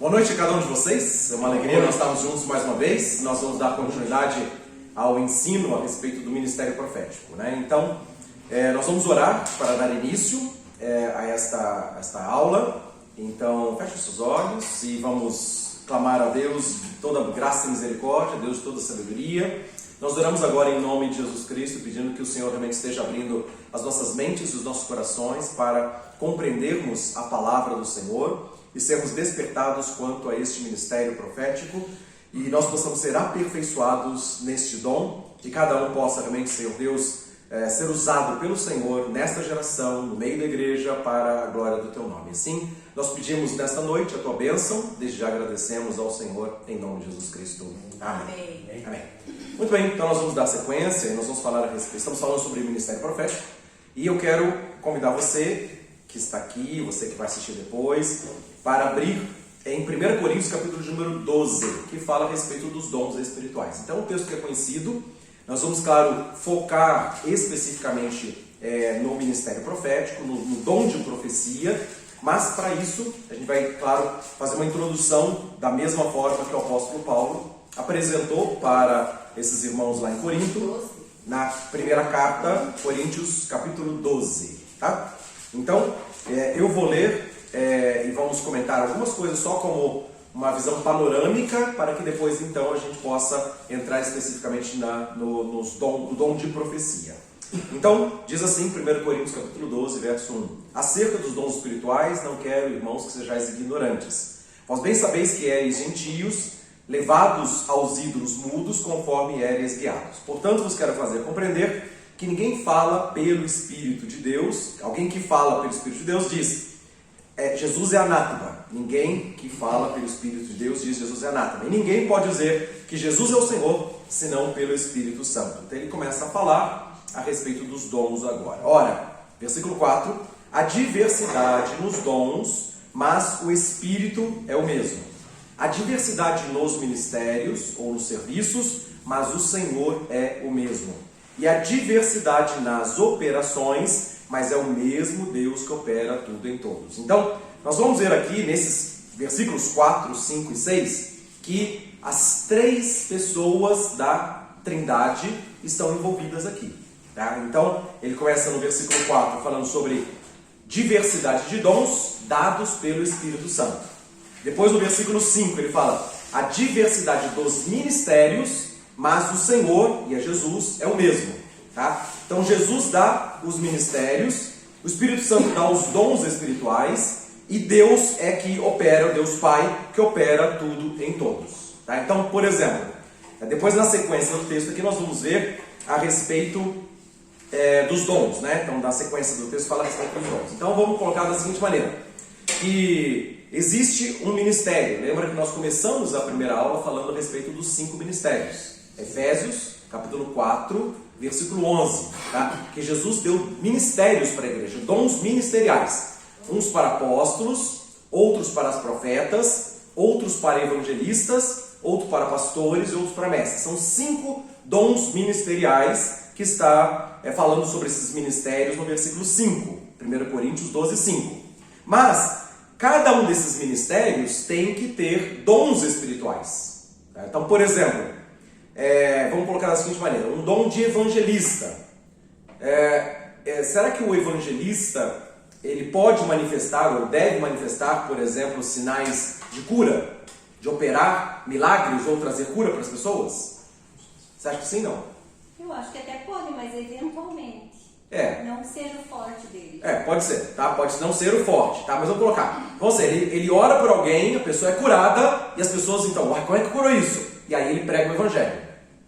Boa noite a cada um de vocês, é uma alegria nós estarmos juntos mais uma vez. Nós vamos dar continuidade ao ensino a respeito do ministério profético, né? Então, nós vamos orar para dar início a esta aula. Então, feche os seus olhos e vamos clamar a Deus de toda graça e misericórdia, Deus de toda sabedoria. Nós oramos agora em nome de Jesus Cristo, pedindo que o Senhor realmente esteja abrindo as nossas mentes e os nossos corações para compreendermos a palavra do Senhor e sermos despertados quanto a este ministério profético e nós possamos ser aperfeiçoados neste dom, que cada um possa realmente, Senhor Deus, ser usado pelo Senhor nesta geração, no meio da igreja, para a glória do Teu nome. Assim, nós pedimos nesta noite a Tua bênção, desde já agradecemos ao Senhor, em nome de Jesus Cristo. Amém. Amém. Amém. Muito bem, então nós vamos dar sequência e nós vamos falar a respeito, estamos falando sobre o ministério profético e eu quero convidar você que está aqui, você que vai assistir depois, para abrir em 1 Coríntios capítulo de número 12, que fala a respeito dos dons espirituais. Então, um texto que é conhecido, nós vamos, claro, focar especificamente no ministério profético, no dom de profecia, mas para isso a gente vai, claro, fazer uma introdução da mesma forma que o apóstolo Paulo apresentou para esses irmãos lá em Corinto, na primeira carta, Coríntios capítulo 12, tá? Então, eu vou ler e vamos comentar algumas coisas só como uma visão panorâmica, para que depois então a gente possa entrar especificamente no dom de profecia. Então, diz assim, 1 Coríntios capítulo 12, verso 1: Acerca dos dons espirituais, não quero, irmãos, que sejais ignorantes. Vós bem sabeis que éreis gentios, levados aos ídolos mudos, conforme éreis guiados. Portanto, vos quero fazer compreender que ninguém fala pelo Espírito de Deus. Alguém que fala pelo Espírito de Deus diz, Jesus é anátema. Ninguém que fala pelo Espírito de Deus diz Jesus é anátema. E ninguém pode dizer que Jesus é o Senhor, senão pelo Espírito Santo. Então ele começa a falar a respeito dos dons agora. Ora, versículo 4, há diversidade nos dons, mas o Espírito é o mesmo. Há diversidade nos ministérios ou nos serviços, mas o Senhor é o mesmo. E há diversidade nas operações, mas é o mesmo Deus que opera tudo em todos. Então, nós vamos ver aqui nesses versículos 4, 5 e 6 que as três pessoas da Trindade estão envolvidas aqui. Tá? Então, ele começa no versículo 4 falando sobre diversidade de dons dados pelo Espírito Santo. Depois, no versículo 5, ele fala a diversidade dos ministérios, mas o Senhor, e é Jesus, é o mesmo. Tá? Então Jesus dá os ministérios, o Espírito Santo dá os dons espirituais e Deus é que opera, o Deus Pai, que opera tudo em todos. Tá? Então, por exemplo, depois na sequência do texto aqui nós vamos ver a respeito dos dons. Né? Então, na sequência do texto fala a respeito dos dons. Então vamos colocar da seguinte maneira, que existe um ministério. Lembra que nós começamos a primeira aula falando a respeito dos 5 ministérios. Efésios, capítulo 4, versículo 11, tá? Que Jesus deu ministérios para a igreja, dons ministeriais. Uns para apóstolos, outros para as profetas, outros para evangelistas, outros para pastores e outros para mestres. São 5 dons ministeriais que está falando sobre esses ministérios no versículo 5, 1 Coríntios 12, 5. Mas cada um desses ministérios tem que ter dons espirituais. Tá? Então, por exemplo, vamos colocar da seguinte maneira, um dom de evangelista. Será que o evangelista ele pode manifestar ou deve manifestar, por exemplo, sinais de cura? De operar milagres ou trazer cura para as pessoas? Você acha que sim, não? Eu acho que até pode, mas eventualmente. Não seja o forte dele. Pode ser, tá? Pode não ser o forte, tá? Mas vamos colocar. Vamos dizer, ele ora por alguém, a pessoa é curada e as pessoas então, como é que curou isso? E aí ele prega o evangelho.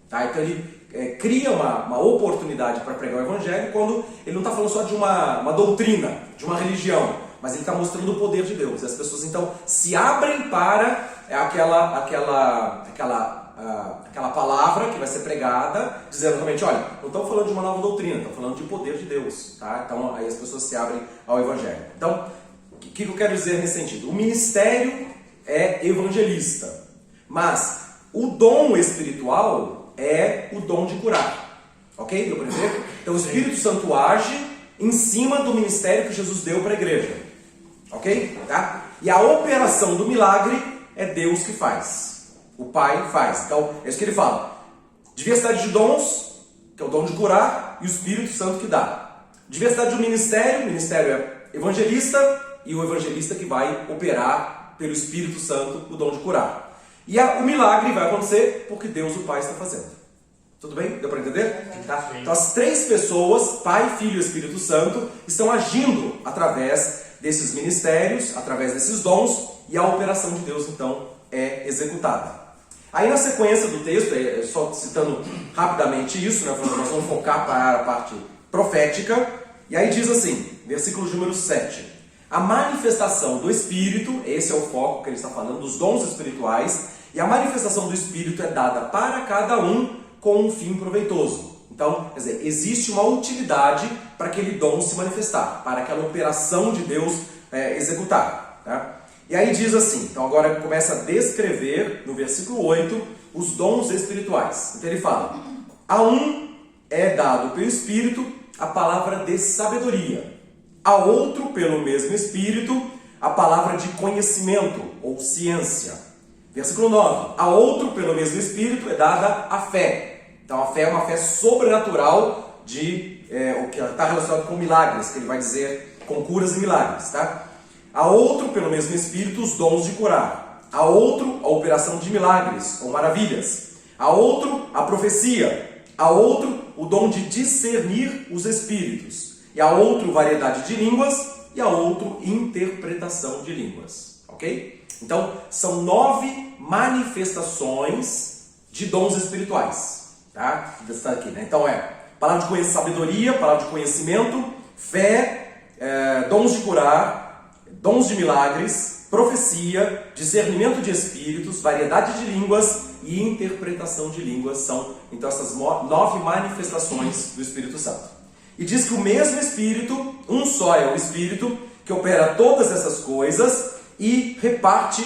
Tá? Então ele cria uma oportunidade para pregar o evangelho quando ele não está falando só de uma doutrina, de uma religião, mas ele está mostrando o poder de Deus. E as pessoas então se abrem para aquela palavra que vai ser pregada, dizendo realmente, olha, não estão falando de uma nova doutrina, estão falando de poder de Deus. Tá? Então aí as pessoas se abrem ao evangelho. Então, o que eu quero dizer nesse sentido? O ministério é evangelista, mas o dom espiritual é o dom de curar. Ok? Deu para entender? Então o Espírito Santo age em cima do ministério que Jesus deu para a igreja. Ok? Tá? E a operação do milagre é Deus que faz. O Pai faz. Então, é isso que ele fala. Diversidade de dons, que é o dom de curar, e o Espírito Santo que dá. Diversidade de ministério, o ministério é evangelista, e o evangelista que vai operar pelo Espírito Santo o dom de curar. E o milagre vai acontecer porque Deus, o Pai, está fazendo. Tudo bem? Deu para entender? Tá? Então as três pessoas, Pai, Filho e Espírito Santo, estão agindo através desses ministérios, através desses dons, e a operação de Deus, então, é executada. Aí na sequência do texto, só citando rapidamente isso, né, nós vamos focar para a parte profética, e aí diz assim, versículo número 7. A manifestação do Espírito, esse é o foco que ele está falando, dos dons espirituais, e a manifestação do Espírito é dada para cada um com um fim proveitoso. Então, quer dizer, existe uma utilidade para aquele dom se manifestar, para aquela operação de Deus executar. Tá? E aí diz assim, então agora começa a descrever, no versículo 8, os dons espirituais. Então ele fala, a um é dado pelo Espírito a palavra de sabedoria, a outro, pelo mesmo Espírito, a palavra de conhecimento ou ciência. Versículo 9. A outro, pelo mesmo Espírito, é dada a fé. Então a fé é uma fé sobrenatural o que está relacionado com milagres, que ele vai dizer com curas e milagres. Tá? A outro, pelo mesmo Espírito, os dons de curar. A outro, a operação de milagres ou maravilhas. A outro, a profecia. A outro, o dom de discernir os espíritos. E a outro, variedade de línguas, e a outro, interpretação de línguas. Ok? Então, são 9 manifestações de dons espirituais. Tá? Está aqui, né? Então palavra de sabedoria, palavra de conhecimento, fé, dons de curar, dons de milagres, profecia, discernimento de espíritos, variedade de línguas e interpretação de línguas. São, então, essas 9 manifestações do Espírito Santo. E diz que o mesmo Espírito, um só é o Espírito, que opera todas essas coisas e reparte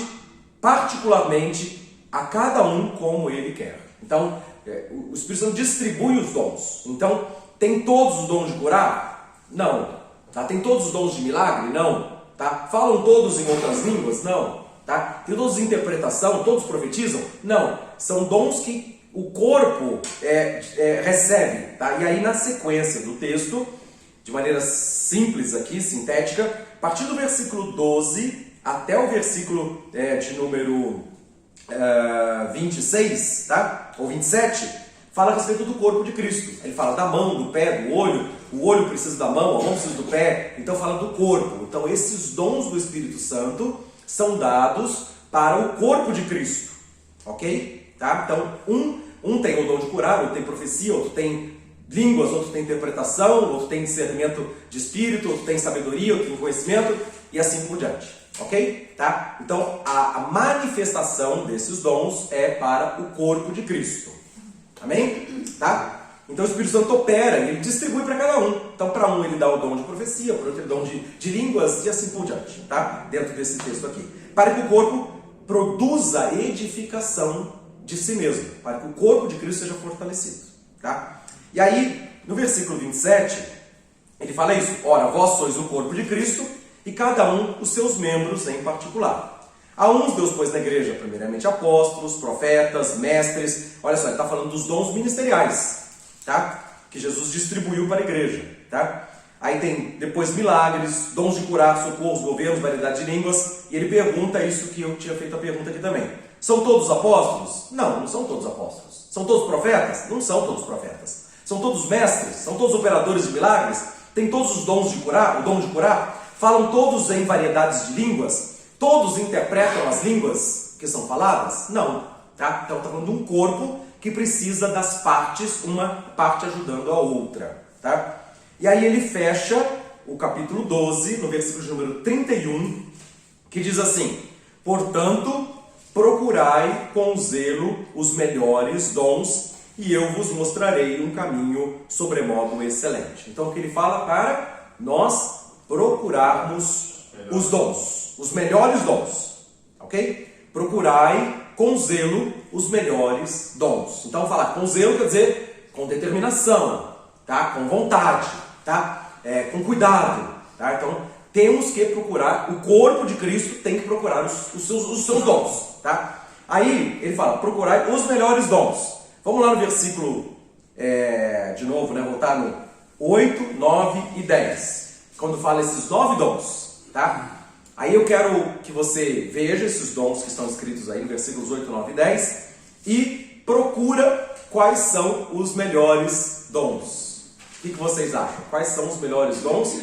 particularmente a cada um como ele quer. Então, o Espírito Santo distribui os dons. Então, tem todos os dons de curar? Não. Tá? Tem todos os dons de milagre? Não. Tá? Falam todos em outras línguas? Não. Tá? Tem todos de interpretação? Todos profetizam? Não. São dons que o corpo recebe. Tá? E aí, na sequência do texto, de maneira simples aqui, sintética, a partir do versículo 12 até o versículo de número 26, tá? Ou 27, fala a respeito do corpo de Cristo. Ele fala da mão, do pé, do olho. O olho precisa da mão, a mão precisa do pé. Então fala do corpo. Então esses dons do Espírito Santo são dados para o corpo de Cristo. Ok? Tá? Então um tem o dom de curar, outro tem profecia, outro tem línguas, outro tem interpretação, outro tem discernimento de espírito, outro tem sabedoria, outro tem conhecimento e assim por diante. Ok? Tá? Então, a manifestação desses dons é para o corpo de Cristo. Amém? Tá? Então, o Espírito Santo opera e ele distribui para cada um. Então, para um ele dá o dom de profecia, para outro ele dá o dom de línguas e assim por diante. Tá? Dentro desse texto aqui. Para que o corpo produza edificação de si mesmo. Para que o corpo de Cristo seja fortalecido. Tá? E aí, no versículo 27, ele fala isso. Ora, vós sois o corpo de Cristo, e cada um os seus membros em particular. A uns Deus pôs na igreja, primeiramente apóstolos, profetas, mestres. Olha só, ele está falando dos dons ministeriais, tá? Que Jesus distribuiu para a igreja. Tá? Aí tem depois milagres, dons de curar, socorros, governos, variedade de línguas. E ele pergunta isso que eu tinha feito a pergunta aqui também. São todos apóstolos? Não, não são todos apóstolos. São todos profetas? Não são todos profetas. São todos mestres? São todos operadores de milagres? Tem todos os dons de curar, o dom de curar? Falam todos em variedades de línguas? Todos interpretam as línguas que são faladas? Não. Tá? Então está falando de um corpo que precisa das partes, uma parte ajudando a outra. Tá? E aí ele fecha o capítulo 12, no versículo de número 31, que diz assim: portanto, procurai com zelo os melhores dons, e eu vos mostrarei um caminho sobremodo excelente. Então o que ele fala para nós procurarmos os dons, os melhores dons, ok? Procurai com zelo os melhores dons. Então falar com zelo quer dizer com determinação, tá? Com vontade, tá? Com cuidado, tá? Então temos que procurar, o corpo de Cristo tem que procurar os seus dons, tá? Aí ele fala, procurai os melhores dons. Vamos lá no versículo, de novo, né? Voltar no 8, 9 e 10. Quando fala esses 9 dons, tá? Aí eu quero que você veja esses dons que estão escritos aí no versículos 8, 9 e 10 e procura quais são os melhores dons. O que vocês acham? Quais são os melhores dons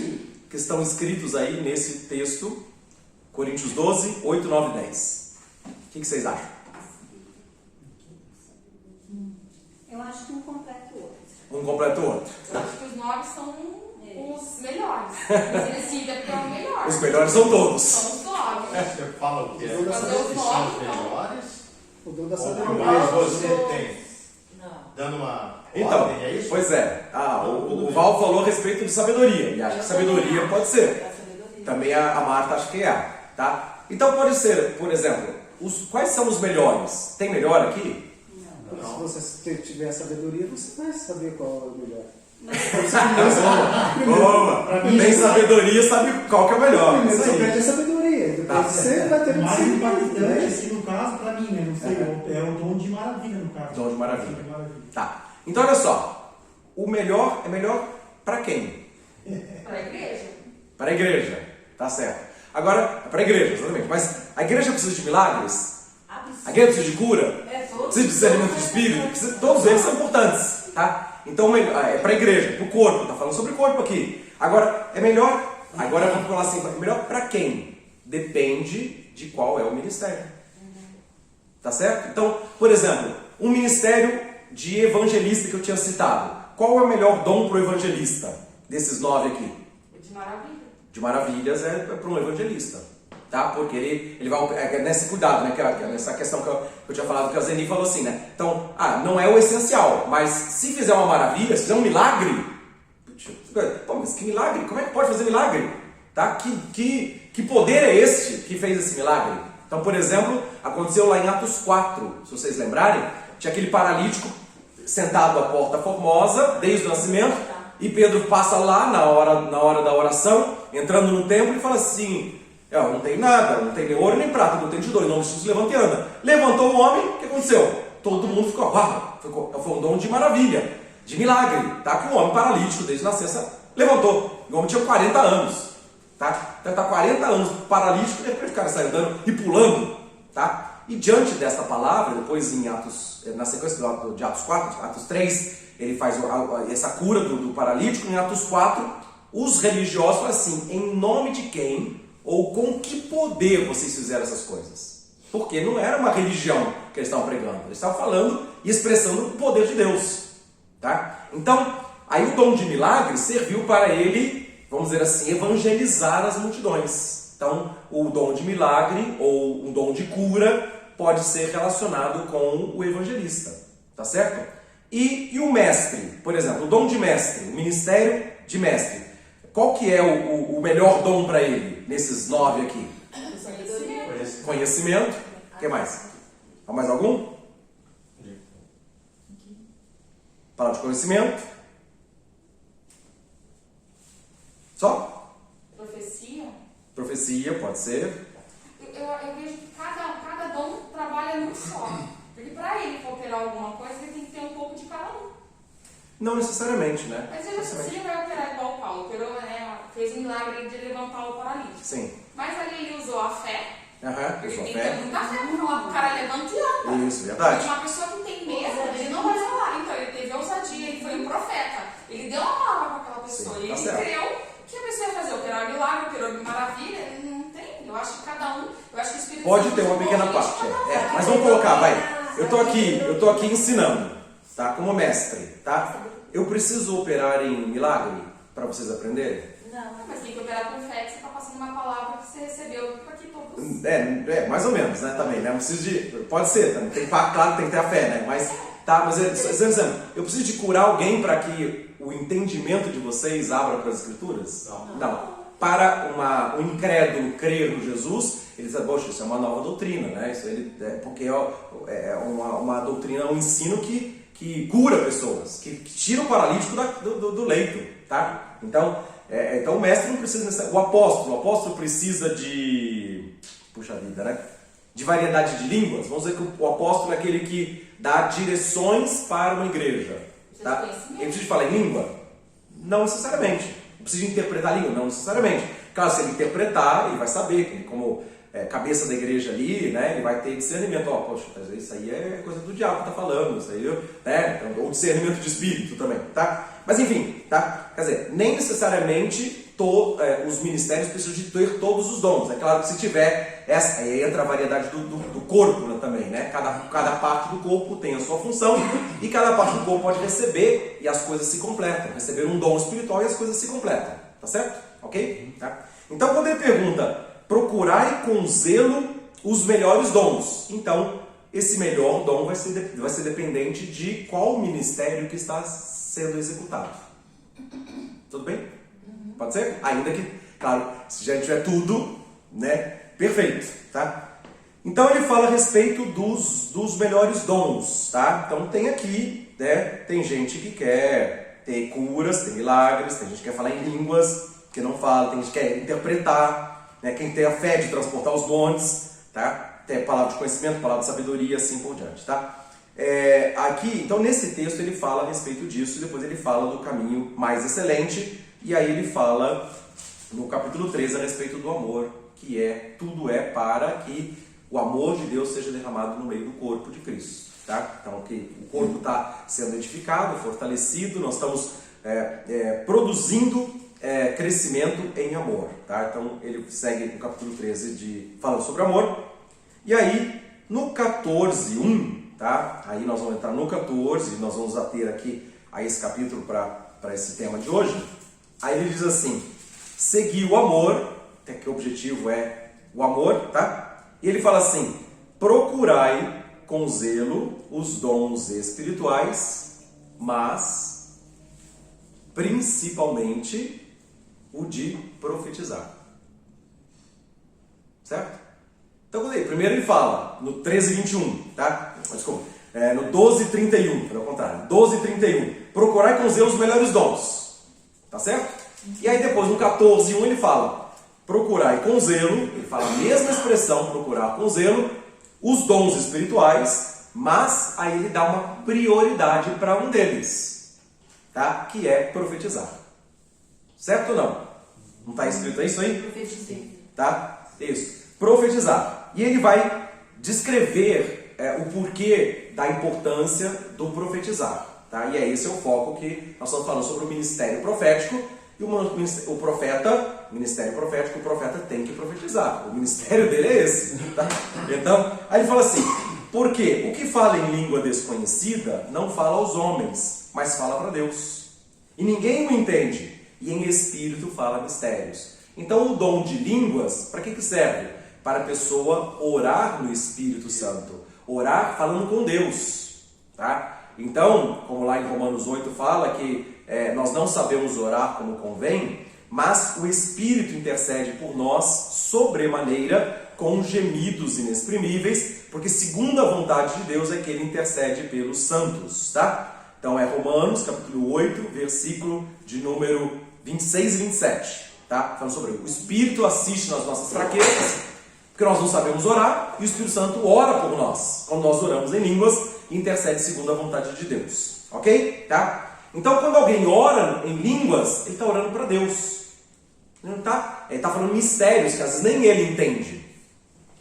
que estão escritos aí nesse texto? Coríntios 12, 8, 9 e 10. O que vocês acham? Eu acho que um completa o outro. Um completa o outro. Eu acho que os 9 são os melhores. Mas ele cita porque é o melhor. Os melhores são todos. São os 9. Você fala o quê? Fazer os 9 melhores? O dom da Ou sabedoria. mais você tem? Não. Dando uma Então, ordem, é isso? pois é. O Val falou a respeito de sabedoria. E acho que sabedoria pode ser. Também a Marta acha que é. Tá? Então pode ser, por exemplo, quais são os melhores? Tem melhor aqui? Se você tiver sabedoria, você vai saber qual é o melhor. Boa! Tem sabedoria, sabe qual que é o melhor. Primeiro Isso você aí. pede a sabedoria, depois você vai ter O mais discernimento, impactante né? aqui no caso, pra mim, né? Não sei, é o dom de maravilha no caso. Dom de maravilha. Tá. Então olha só. O melhor é melhor para quem? Para a igreja. Para a igreja. Tá certo. Agora, para a igreja, exatamente. Mas a igreja precisa de milagres? A igreja precisa de cura? Precisa de discernimento do espírito? Todos eles são importantes. Tá? Então é para a igreja, para o corpo. Tá falando sobre o corpo aqui. Agora, é melhor. Agora vamos falar assim: é melhor para quem? Depende de qual é o ministério. Tá certo? Então, por exemplo, um ministério de evangelista que eu tinha citado. Qual é o melhor dom para o evangelista? Desses 9 aqui. De maravilha. De maravilhas é para um evangelista. Tá? Porque ele vai nesse cuidado, né? Nessa questão que eu tinha falado, que a Zeni falou assim, né? Então, não é o essencial, mas se fizer uma maravilha, se fizer um milagre, pô, mas que milagre? Como é que pode fazer milagre? Tá? Que poder é este que fez esse milagre? Então, por exemplo, aconteceu lá em Atos 4, se vocês lembrarem, tinha aquele paralítico sentado à porta formosa, desde o nascimento, e Pedro passa lá na hora da oração, entrando no templo e fala assim: eu não tenho nada, não tenho nem ouro nem prata, não tenho de dor, em nome de Jesus levanta e anda. Levantou o homem, o que aconteceu? Todo mundo ficou, foi um dom de maravilha, de milagre, tá? Que o homem paralítico desde nascença levantou. O homem tinha 40 anos, tá? Então tá 40 anos paralítico, e depois o cara sai andando e pulando, tá? E diante desta palavra, depois em Atos, na sequência de Atos 4, Atos 3, ele faz essa cura do paralítico. Em Atos 4, os religiosos falam assim: em nome de quem ou com que poder vocês fizeram essas coisas? Porque não era uma religião que eles estavam pregando, eles estavam falando e expressando o poder de Deus, tá? Então, aí o dom de milagre serviu para ele, vamos dizer assim, evangelizar as multidões. Então, o dom de milagre ou um dom de cura pode ser relacionado com o evangelista, tá certo? E o mestre, por exemplo, o dom de mestre, o ministério de mestre, qual que é o melhor dom para ele, nesses 9 aqui? Conhecimento. O que mais? Há mais algum? Fala de conhecimento. Só? Profecia, pode ser. Eu vejo que cada dom trabalha num só. Porque para ele operar alguma coisa, ele tem que ter um pouco de cada um. Não necessariamente, né? Mas ele vai operar igual o Paulo. Operou, né, fez um milagre de levantar o paralítico. Sim. Mas ali ele usou a fé. Ele usou a tem fé. que ter muita fé para falar pro cara levanta e anda. Isso, verdade. Uma pessoa que tem medo, ele não vai falar. Então ele teve ousadia, ele foi um profeta. Ele deu uma palavra para aquela pessoa. Sim, e tá ele certo. creu que a pessoa ia fazer. Operar milagre, operar maravilha. Ele não tem. Eu acho que cada um. Eu acho que o Espírito Pode Santo ter uma pequena envolve parte. cada um. Mas vamos colocar, vai. Eu tô aqui ensinando, tá? Como mestre, tá? Eu preciso operar em milagre para vocês aprenderem? Não, mas tem que operar com fé, que você está passando uma palavra que você recebeu aqui todos. Mais ou menos, né? Também, né? Não preciso de. Pode ser, também. Claro que tem que ter a fé, né? Mas, eu preciso de curar alguém para que o entendimento de vocês abra para as Escrituras? Não. Para um incrédulo crer no Jesus, ele diz: poxa, isso é uma nova doutrina, né? Isso porque é uma doutrina, um ensino que cura pessoas, que tira o paralítico do leito, tá? Então, Então o mestre não precisa, o apóstolo precisa de, puxa vida, né? De variedade de línguas. Vamos dizer que o apóstolo é aquele que dá direções para uma igreja. Tá? Ele precisa falar em língua? Não necessariamente. Precisa interpretar a língua? Não necessariamente. Claro, se ele interpretar, ele vai saber que como cabeça da igreja ali, né, ele vai ter discernimento. Poxa, isso aí é coisa do diabo que está falando, isso aí, né, ou discernimento de espírito também, tá? Mas enfim, tá? Quer dizer, nem necessariamente os ministérios precisam de ter todos os dons. É claro que se tiver aí entra a variedade do corpo, né, também, né? Cada parte do corpo tem a sua função e cada parte do corpo pode receber e as coisas se completam. Receber um dom espiritual e as coisas se completam, tá certo? Ok? Tá? Então quando ele pergunta, procurai com zelo os melhores dons. Então, esse melhor dom vai ser dependente de qual ministério que está sendo executado. Tudo bem? Pode ser? Ainda que, claro, se já tiver tudo, né? Perfeito, tá? Então ele fala a respeito dos melhores dons, tá? Então tem aqui, né? Tem gente que quer ter curas, ter milagres, tem gente que quer falar em línguas, que não fala, tem gente que quer interpretar, né? Quem tem a fé de transportar os montes, tá? Tem palavra de conhecimento, palavra de sabedoria, assim por diante, tá? Aqui, então nesse texto ele fala a respeito disso, e depois ele fala do caminho mais excelente, e aí ele fala no capítulo 13 a respeito do amor, que tudo é para que o amor de Deus seja derramado no meio do corpo de Cristo, tá? Então que o corpo está sendo edificado, fortalecido, nós estamos produzindo crescimento em amor, tá? Então ele segue no capítulo 13 falando sobre amor, e aí no 14:1, tá? Aí nós vamos entrar no 14, nós vamos ater aqui a esse capítulo para esse tema de hoje. Aí ele diz assim, seguir o amor, que o objetivo é o amor, tá? E ele fala assim, procurai com zelo os dons espirituais, mas principalmente o de profetizar. Certo? Então, primeiro ele fala, no 13:21, tá? Desculpa, no 12:31, pelo contrário, 12:31, procurai com zelo os melhores dons. Tá certo? E aí depois no 14:1 ele fala, procurai com zelo, ele fala a mesma expressão, procurar com zelo, os dons espirituais, mas aí ele dá uma prioridade para um deles, tá? Que é profetizar. Certo ou não? Não está escrito isso aí? Profetizei. Tá? Isso. Profetizar. E ele vai descrever o porquê da importância do profetizar. Tá? E esse é o foco que nós estamos falando sobre o ministério profético. E o profeta, ministério profético, o profeta tem que profetizar. O ministério dele é esse. Tá? Então, aí ele fala assim, porque o que fala em língua desconhecida não fala aos homens, mas fala para Deus. E ninguém o entende. E em espírito fala mistérios. Então o dom de línguas, para que serve? Para a pessoa orar no Espírito Santo. Orar falando com Deus. Tá? Então, como lá em Romanos 8 fala que nós não sabemos orar como convém, mas o Espírito intercede por nós sobremaneira com gemidos inexprimíveis, porque segundo a vontade de Deus é que Ele intercede pelos santos, tá? Então é Romanos capítulo 8, versículo de número 26 e 27, tá? Falando sobre o Espírito assiste nas nossas fraquezas, porque nós não sabemos orar, e o Espírito Santo ora por nós, quando nós oramos em línguas, e intercede segundo a vontade de Deus, ok? Tá? Então, quando alguém ora em línguas, ele está orando para Deus. Ele está falando mistérios que às vezes nem ele entende.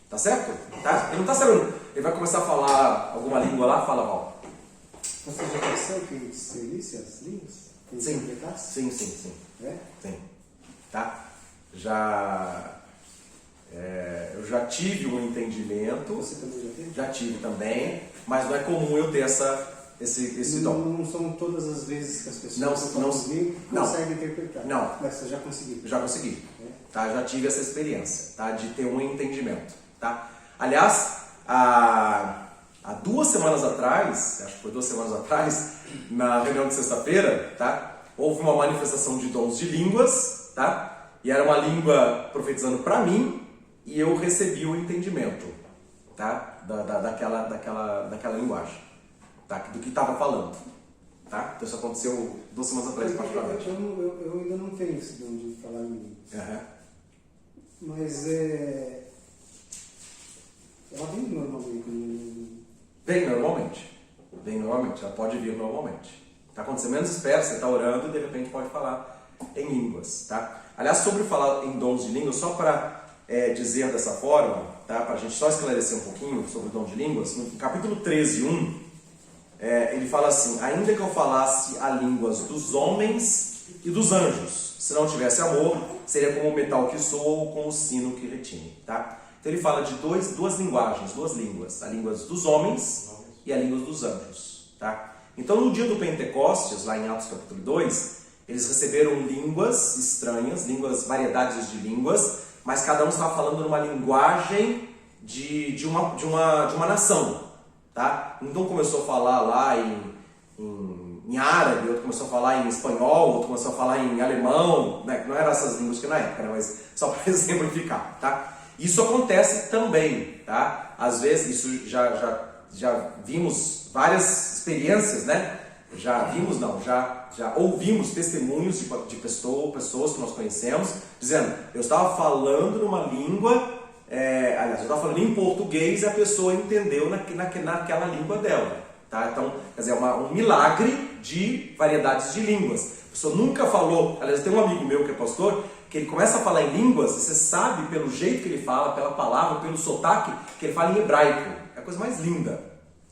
Tá certo? Tá? Ele não está sabendo. Ele vai começar a falar alguma língua lá, fala, ó. Você já pensou que servisse as línguas? Que Sim. interpretasse? Sim. É? Sim. Tá? Eu já tive um entendimento. Você também já teve? Já tive também, mas não é comum eu ter esse dom. Não são todas as vezes que as pessoas Não, conseguem interpretar. Não. Mas você já conseguiu. Já consegui. Tá? Já tive essa experiência, tá? De ter um entendimento. Tá? Aliás, há 2 semanas atrás, acho que foi 2 semanas atrás, na reunião de sexta-feira, tá? Houve uma manifestação de dons de línguas, tá? E era uma língua profetizando para mim e eu recebi o entendimento, tá? Daquela linguagem, tá? Do que estava falando. Tá? Então isso aconteceu 2 semanas atrás, particularmente. Eu ainda não tenho esse dom de falar em línguas. Mas ela vem normalmente. Vem normalmente. Ela pode vir normalmente. Tá? Quando você menos espera, você está orando e de repente pode falar em línguas. Tá? Aliás, sobre falar em dons de línguas, só para dizer dessa forma, tá? Para a gente só esclarecer um pouquinho sobre o dom de línguas, no capítulo 13, 1, ele fala assim: ainda que eu falasse a línguas dos homens e dos anjos, se não tivesse amor, seria como o metal que soa ou com o sino que retine. Tá? Então ele fala de duas linguagens, 2 línguas, a língua dos homens e a língua dos anjos. Tá? Então no dia do Pentecostes, lá em Atos capítulo 2, eles receberam línguas estranhas, variedades de línguas, mas cada um estava falando numa linguagem de uma nação. Tá? Então começou a falar lá em árabe, outro começou a falar em espanhol, outro começou a falar em alemão, né? Não eram essas línguas que na época, né? Mas só para exemplificar. Tá? Isso acontece também. Tá? Às vezes, isso já vimos várias experiências, né? Já ouvimos testemunhos de pessoas que nós conhecemos, dizendo: eu estava falando numa língua, aliás, eu estava falando em português e a pessoa entendeu naquela língua dela. Tá? Então, quer dizer, um milagre de variedades de línguas. A pessoa nunca falou. Aliás, tem um amigo meu que é pastor, que ele começa a falar em línguas, e você sabe pelo jeito que ele fala, pela palavra, pelo sotaque, que ele fala em hebraico. É a coisa mais linda.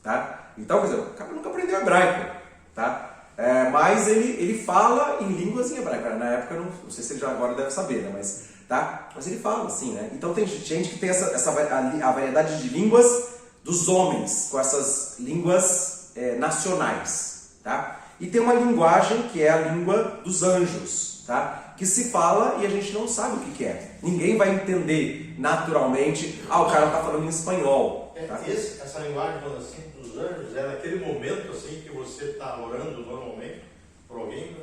Tá? Então, quer dizer, o cara nunca aprendeu hebraico. Tá? Mas ele fala em línguas em hebraico. Na época, não sei se ele já agora deve saber, né? Mas ele fala assim, né? Então tem gente que tem a variedade de línguas dos homens, com essas línguas nacionais. Tá? E tem uma linguagem que é a língua dos anjos, tá? Que se fala e a gente não sabe o que é. Ninguém vai entender naturalmente: o cara está falando em espanhol. Tá? Essa linguagem, falando assim, dos anjos, é naquele momento assim que você está orando normalmente por alguém,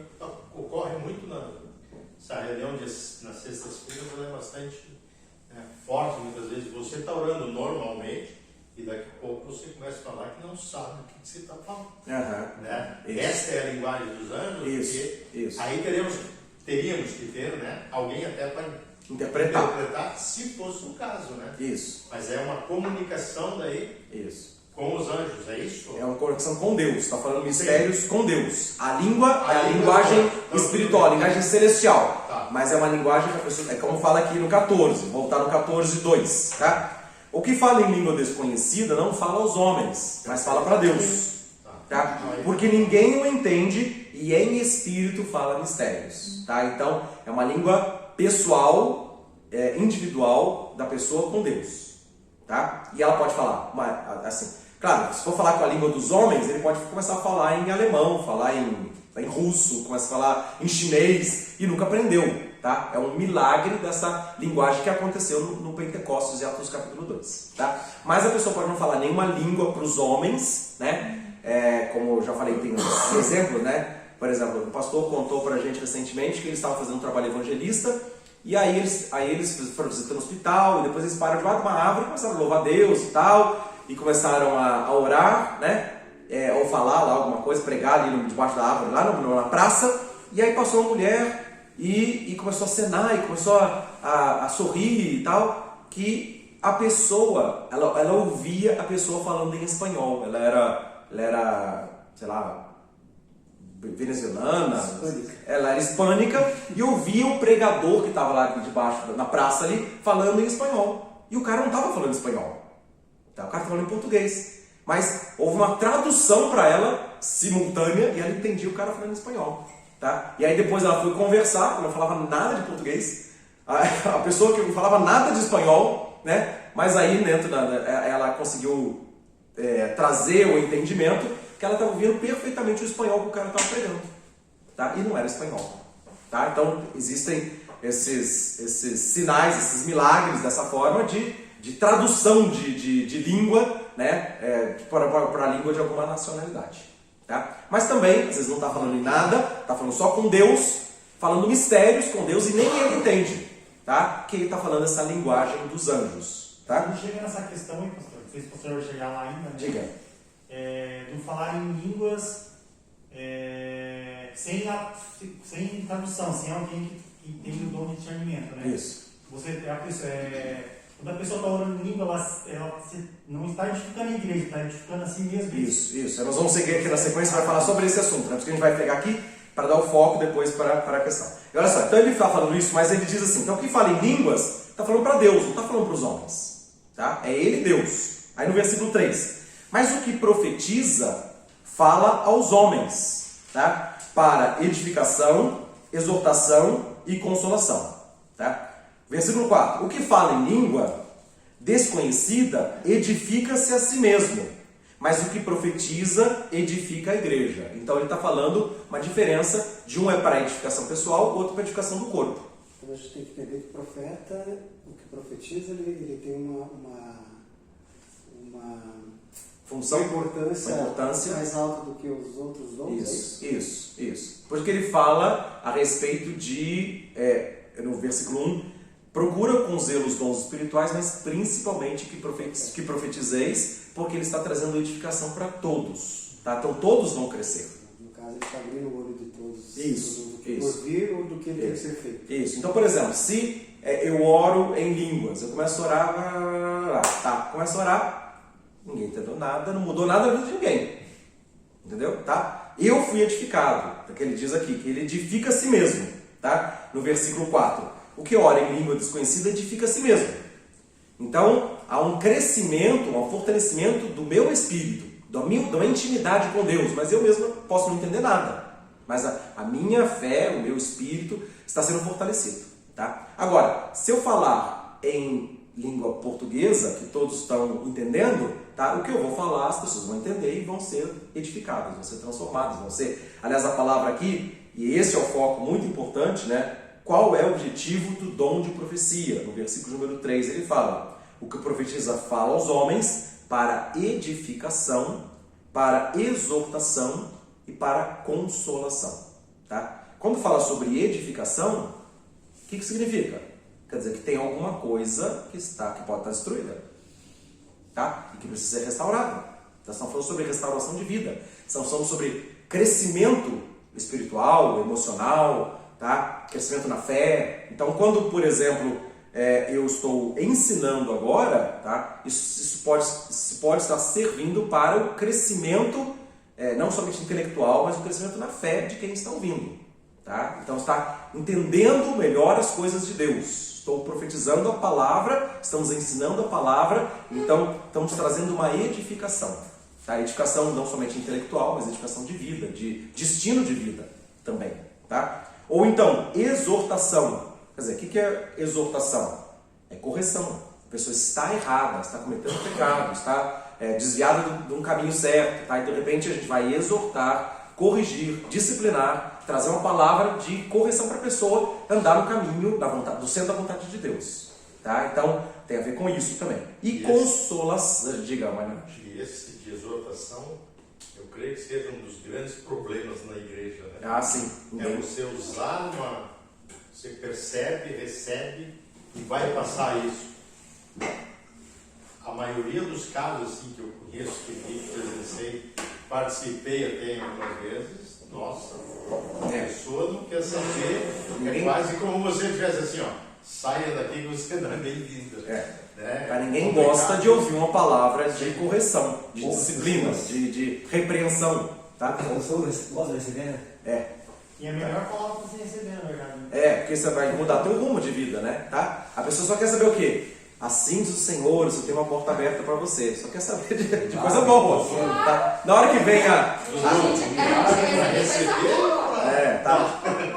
ocorre muito nessa reunião nas sextas-feiras, ela é bastante forte muitas vezes. Você está orando normalmente e daqui a pouco você começa a falar que não sabe o que você está falando. Né? Esta é a linguagem dos anjos. Isso. Aí teríamos que ter, né, alguém até para interpretar, se fosse o caso, né? Isso. Mas é uma comunicação daí. Isso. Com os anjos, é isso? É uma conexão com Deus. Está falando mistérios com Deus. A língua é a linguagem espiritual, a linguagem celestial. Tá. Mas é uma linguagem que a pessoa, é como fala aqui no 14, voltar no 14:2, tá? O que fala em língua desconhecida não fala aos homens, mas fala para Deus. Tá? Porque ninguém o entende e em espírito fala mistérios. Tá? Então, é uma língua pessoal, individual da pessoa com Deus. Tá? E ela pode falar, assim, claro, se for falar com a língua dos homens, ele pode começar a falar em alemão, falar em russo, começa a falar em chinês e nunca aprendeu. Tá? É um milagre dessa linguagem que aconteceu no Pentecostes e Atos capítulo 2. Tá? Mas a pessoa pode não falar nenhuma língua para os homens, né? Como eu já falei, tem um exemplo, né? Por exemplo, o pastor contou pra gente recentemente que eles estavam fazendo um trabalho evangelista e aí eles foram visitar no hospital e depois eles pararam debaixo de uma árvore e começaram a louvar Deus e tal, e começaram a orar, né? Ou falar lá alguma coisa, pregar ali debaixo da árvore, lá na praça, e aí passou uma mulher e começou a acenar e começou a sorrir e tal, que a pessoa, ela ouvia a pessoa falando em espanhol. Ela era, sei lá, venezuelana, ela era hispânica, e ouvia o pregador que estava lá debaixo, na praça ali, falando em espanhol. E o cara não estava falando espanhol, tá? O cara estava falando em português. Mas houve uma tradução para ela, simultânea, e ela entendia o cara falando em espanhol. Tá? E aí depois ela foi conversar, ela não falava nada de português, a pessoa que não falava nada de espanhol, né? Mas aí dentro ela conseguiu trazer o entendimento que ela estava ouvindo perfeitamente o espanhol que o cara estava pregando, tá? E não era espanhol, tá? Então existem esses sinais, esses milagres dessa forma de tradução de língua, né? Para a língua de alguma nacionalidade. Tá? Mas também, às vezes não está falando em nada, está falando só com Deus, falando mistérios com Deus e nem ele entende, tá? Que ele está falando essa linguagem dos anjos. Tá? Não chega nessa questão aí, pastor. Não sei se o pastor vai chegar lá ainda. Né? Diga. Do falar em línguas sem tradução, sem alguém que tem o dom de discernimento, né? Isso. Quando a pessoa está orando em língua, ela não está edificando a igreja, está edificando a si mesma. Isso. Nós vamos seguir aqui na sequência, vai falar sobre esse assunto, né? Por isso que a gente vai pegar aqui para dar o foco depois para a questão. E olha só, então ele está falando isso, mas ele diz assim, então quem fala em línguas, está falando para Deus, não está falando para os homens. Tá? É ele Deus. Aí no versículo 3. Mas o que profetiza, fala aos homens, tá? Para edificação, exortação e consolação. Tá? Versículo 4. O que fala em língua desconhecida, edifica-se a si mesmo. Mas o que profetiza, edifica a igreja. Então ele está falando uma diferença de um é para a edificação pessoal, o outro para a edificação do corpo. Então a gente tem que entender que o profeta, o que profetiza, ele tem uma função, uma importância mais alta do que os outros dons. Isso. Porque ele fala a respeito de, no versículo 1, procura com zelo os dons espirituais, mas principalmente que profetizeis, porque ele está trazendo edificação para todos. Tá? Então todos vão crescer. No caso, ele está abrindo o olho de todos. Isso. Do que por vir ou do que tem que ser feito. Isso. Então, por exemplo, se eu oro em línguas, eu começo a orar, começo a orar, ninguém entendeu nada, não mudou nada na vida de ninguém. Entendeu? Tá? Eu fui edificado, porque ele diz aqui, que ele edifica a si mesmo. Tá? No versículo 4. O que ora em língua desconhecida edifica a si mesmo. Então, há um crescimento, um fortalecimento do meu espírito, da minha intimidade com Deus, mas eu mesmo posso não entender nada. Mas a minha fé, o meu espírito está sendo fortalecido. Tá? Agora, se eu falar em língua portuguesa, que todos estão entendendo, tá? O que eu vou falar, as pessoas vão entender e vão ser edificadas, vão ser transformadas, vão ser... Aliás, a palavra aqui, e esse é o foco muito importante, né? Qual é o objetivo do dom de profecia? No versículo número 3 ele fala: o que profetiza fala aos homens para edificação, para exortação e para consolação. Tá? Quando fala sobre edificação, o que significa? Quer dizer que tem alguma coisa que pode estar destruída, tá? E que precisa ser restaurada. Nós estamos falando sobre restauração de vida, estamos falando sobre crescimento espiritual, emocional, tá? Crescimento na fé. Então, quando, por exemplo, eu estou ensinando agora, tá? Isso pode estar servindo para o crescimento, não somente intelectual, mas o crescimento na fé de quem está ouvindo. Tá? Então, está entendendo melhor as coisas de Deus. Estou profetizando a palavra, estamos ensinando a palavra, então estamos trazendo uma edificação. Tá? Edificação não somente intelectual, mas edificação de vida, de destino de vida também. Tá? Ou então, exortação. Quer dizer, o que é exortação? É correção. A pessoa está errada, está cometendo pecado, está desviada de um caminho certo. Tá? E de repente a gente vai exortar, corrigir, disciplinar, trazer uma palavra de correção para a pessoa andar no caminho do centro da vontade de Deus. Tá? Então, tem a ver com isso também. E consolação. Diga, Manuel. E esse de exortação, eu creio que seja um dos grandes problemas na igreja. Né? Ah, sim. É você usar você percebe, recebe e vai passar isso. A maioria dos casos assim, que eu conheço, que vi, presenciei, participei até algumas vezes, nossa, a pessoa não quer saber, é quase como você tivesse assim, ó, saia daqui que você não é bem-vindo. Ninguém gosta de ouvir uma palavra de correção, de disciplina, de repreensão. Tá? Gosta de receber, né? E é melhor falar para você receber, na verdade. Porque você vai mudar teu rumo de vida, né? Tá? A pessoa só quer saber o quê? Assim diz o Senhor, você tem uma porta aberta para você. Só quer saber de coisa boa. Tá? Na hora que vem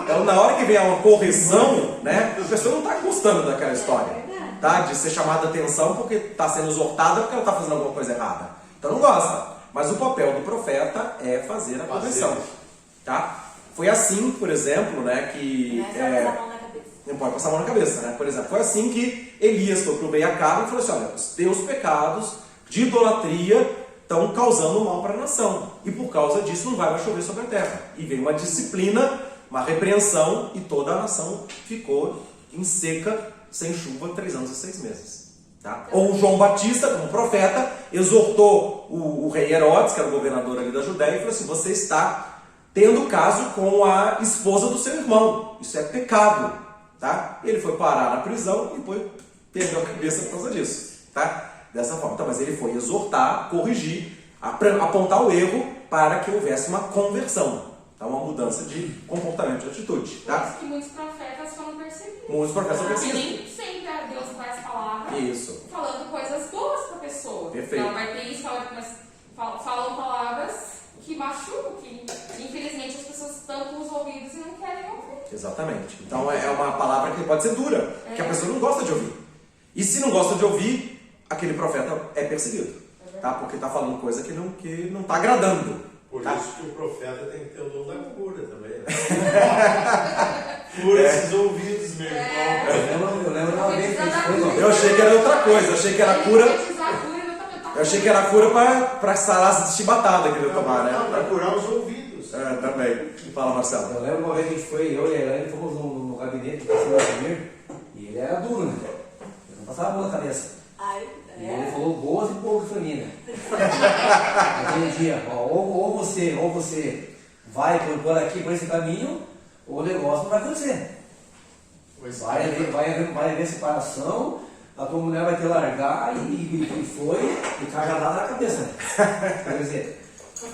Então, na hora que vem uma correção, né? A pessoa não está gostando daquela história. Tá? De ser chamada a atenção porque está sendo exortada porque ela está fazendo alguma coisa errada. Então não gosta. Mas o papel do profeta é fazer a correção. Tá? Foi assim, por exemplo, né, que... Não pode passar a mão na cabeça, né? Por exemplo, foi assim que Elias foi para o rei Acabe e falou assim: olha, os teus pecados de idolatria estão causando mal para a nação. E por causa disso não vai mais chover sobre a terra. E veio uma disciplina, uma repreensão, e toda a nação ficou em seca, sem chuva, 3 anos e 6 meses. Tá? Ou João Batista, como profeta, exortou o rei Herodes, que era o governador ali da Judéia, e falou assim: você está tendo caso com a esposa do seu irmão. Isso é pecado, tá? Ele foi parar na prisão e depois perdeu a cabeça por causa disso, tá? Dessa forma. Então, mas ele foi exortar, corrigir, apontar o erro para que houvesse uma conversão, tá? Uma mudança de comportamento, de atitude, tá? Por isso que muitos profetas foram perseguidos. Muitos profetas foram E perseguidos. nem sempre Deus traz palavras Isso. falando coisas boas para a pessoa. Perfeito. Ela vai ter isso, falam palavras que machucam, que infelizmente as pessoas tampam os ouvidos e não querem ouvir. Exatamente. Então é uma palavra que pode ser dura, que a pessoa não gosta de ouvir. E se não gosta de ouvir, aquele profeta é perseguido, tá? Porque está falando coisa que não está agradando. Por Tá? isso que o profeta tem que ter o dom da cura também, né? Cura esses ouvidos, meu irmão. Eu lembro uma vez que a gente foi, não. Eu achei que era outra coisa, achei que era cura. Eu achei que era cura para sarar as chibatadas que ele ia tomar, né? Não, para curar os ouvidos. Também. Fala, Marcelo. Eu lembro uma vez que a gente foi, eu e a Elaine, fomos no gabinete do pastor Vladimir, e ele era duro, né? Ele não passava a mão na cabeça. E ele falou boas e poucas pra mim, né? Naquele dia, ó, ou você vai por aqui, por esse caminho, ou o negócio não vai acontecer. Vai haver separação, a tua mulher vai te largar e foi, e cajadada na cabeça, né? Quer dizer,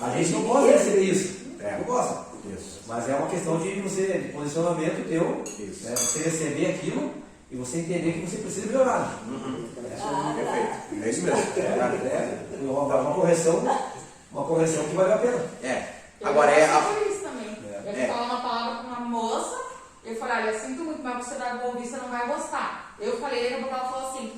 a gente não gosta de receber isso. Não gosta. Isso. Mas é uma questão de posicionamento teu, né? Você receber aquilo e você entender que você precisa melhorar. Perfeito. É isso mesmo. É uma correção que vale a pena. Agora por isso também. Eu falo uma palavra com uma moça, eu falei, olha, eu sinto muito, mas você vai ouvir, você não vai gostar. Eu falei, daqui a pouco ela falou assim,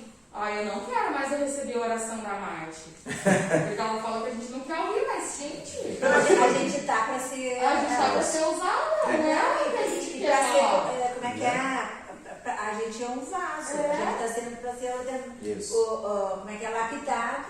eu não quero mais eu receber a oração da Marte. Porque ela falou que a gente não quer ouvir, mas gente. A gente tá pra ser. A gente tá pra ser usada, né? A gente quer falar. Como é que é? A gente é um vaso. A gente tá sendo pra ser como é que é? Lapidado.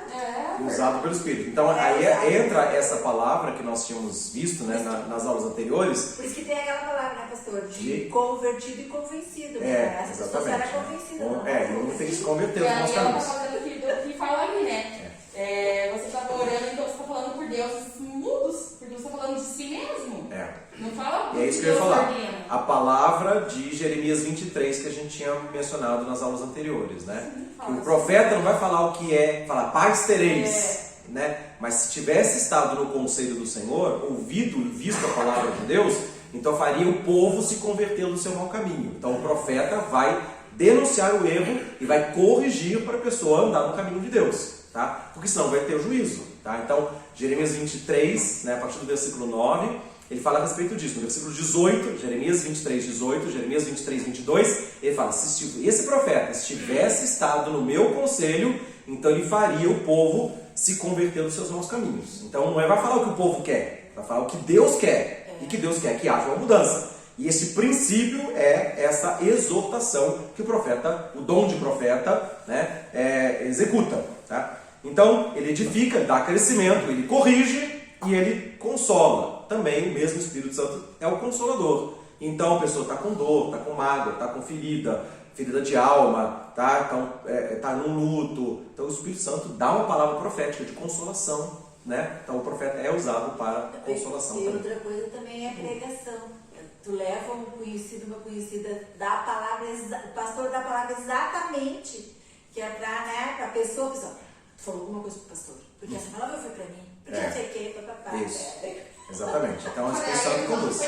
usado pelo Espírito. Então aí entra essa palavra que nós tínhamos visto, né, nas aulas anteriores. Por isso que tem aquela palavra, né, pastor? De convertido e convencido. As pessoas eram convencidas. E um tem que se converter nos nossos ela caminhos. tá falando o que fala ali, né? Você está orando, então você está falando por Deus mudos, porque você está falando de si mesmo. Não fala por E é isso que eu ia falar. A palavra de Jeremias 23 que a gente tinha mencionado nas aulas anteriores, né? Que o profeta não vai falar o que é, falar paz tereis, né? Mas se tivesse estado no conselho do Senhor, ouvido e visto a palavra de Deus, então faria o povo se converter do seu mau caminho. Então o profeta vai denunciar o erro e vai corrigir para a pessoa andar no caminho de Deus, tá? Porque senão vai ter o juízo, tá? Então, Jeremias 23, né, a partir do versículo 9, ele fala a respeito disso. No versículo 18, Jeremias 23, 18, Jeremias 23, 22, ele fala, se esse profeta estivesse estado no meu conselho, então ele faria o povo se converter dos seus maus caminhos. Então não vai falar o que o povo quer, vai falar o que Deus quer, e que Deus quer que haja uma mudança. E esse princípio é essa exortação que o profeta, o dom de profeta, né, executa. Tá? Então, ele edifica, ele dá crescimento, ele corrige e ele consola. Também o mesmo Espírito Santo é o consolador. Então, a pessoa está com dor, está com mágoa, está com ferida de alma, tá? Então, está num luto. Então, o Espírito Santo dá uma palavra profética de consolação. Né? Então, o profeta é usado para consolação. E outra coisa também é a pregação. Tu leva um conhecido, uma conhecida, dá a palavra, o pastor dá a palavra exatamente, que é para, né, a pessoa, tu falou alguma coisa pro pastor, porque essa palavra foi para mim, porque não sei o que, papapá. Isso, exatamente. Então, a expressão que conduz.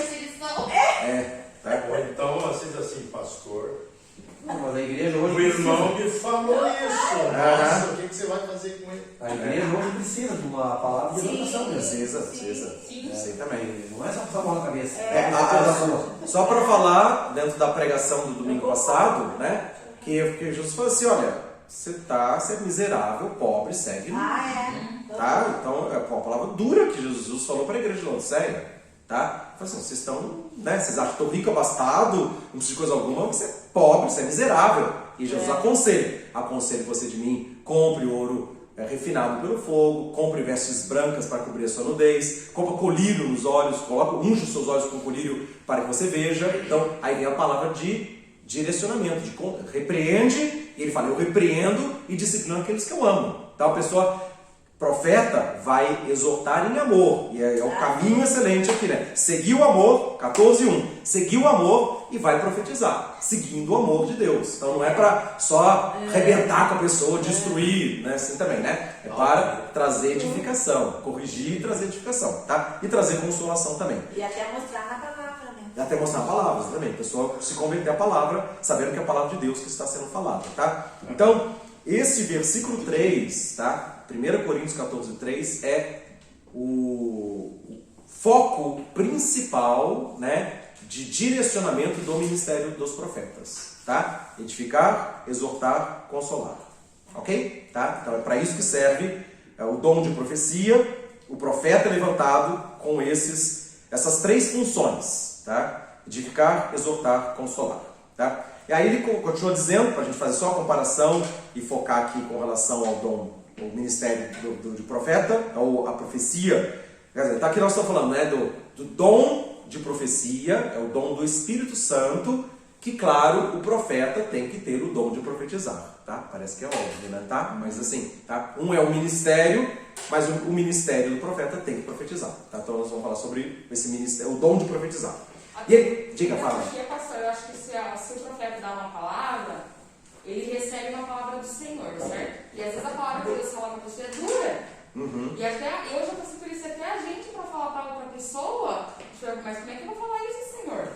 Ou então, assim, pastor, Mas a igreja o hoje irmão me falou isso. Nossa, o que você vai fazer com ele? A igreja hoje precisa de uma palavra de exortação mesmo. Precisa. Sim, também. Não é só passar a mão na cabeça. Só para falar, dentro da pregação do domingo passado, né, que Jesus falou assim, olha, você é miserável, pobre, segue-me. Tá? Então, é uma palavra dura que Jesus falou para a igreja de Laodiceia. Tá? Falei assim, vocês estão, né? Vocês acham que estou rico, abastado, não precisa de coisa alguma, você é pobre, você é miserável. E Jesus aconselha você de mim, compre ouro refinado pelo fogo, compre vestes brancas para cobrir a sua nudez, compre colírio nos olhos, unge os seus olhos com colírio para que você veja. Então, aí vem a palavra de direcionamento, repreende, e ele fala, eu repreendo e disciplino aqueles que eu amo. Então, a pessoa Profeta vai exortar em amor, e é o caminho excelente aqui, né? Seguir o amor, 14:1, seguir o amor e vai profetizar, seguindo o amor de Deus. Então não é para só arrebentar com a pessoa, destruir, né? Assim também, né? É para trazer edificação, corrigir e trazer edificação, tá? E trazer consolação também. E até mostrar na palavra, né? E até mostrar palavras também, a pessoa se converter à palavra, sabendo que é a palavra de Deus que está sendo falada, tá? Então, esse versículo 3, tá? 1 Coríntios 14:3 é o foco principal, né, de direcionamento do ministério dos profetas, tá? Edificar, exortar, consolar, ok? Tá? Então é para isso que serve o dom de profecia, o profeta levantado com essas 3 funções, tá? Edificar, exortar, consolar, tá? E aí ele continua dizendo, para a gente fazer só a comparação e focar aqui com relação ao dom, o ministério do profeta, ou a profecia. Quer dizer, tá aqui nós estamos falando, né, do dom de profecia, é o dom do Espírito Santo, que, claro, o profeta tem que ter o dom de profetizar, tá? Parece que é óbvio, né, tá? Mas assim, tá? Um é o ministério, mas o ministério do profeta tem que profetizar, tá? Então nós vamos falar sobre esse ministério, o dom de profetizar. E ele, diga, fala. Eu acho que se o profeta dá uma palavra, ele recebe uma palavra do Senhor, certo? E às vezes a palavra que Deus fala para a pessoa é dura. E até eu já passei por isso, até a gente para falar para outra pessoa, mas como é que eu vou falar isso, Senhor?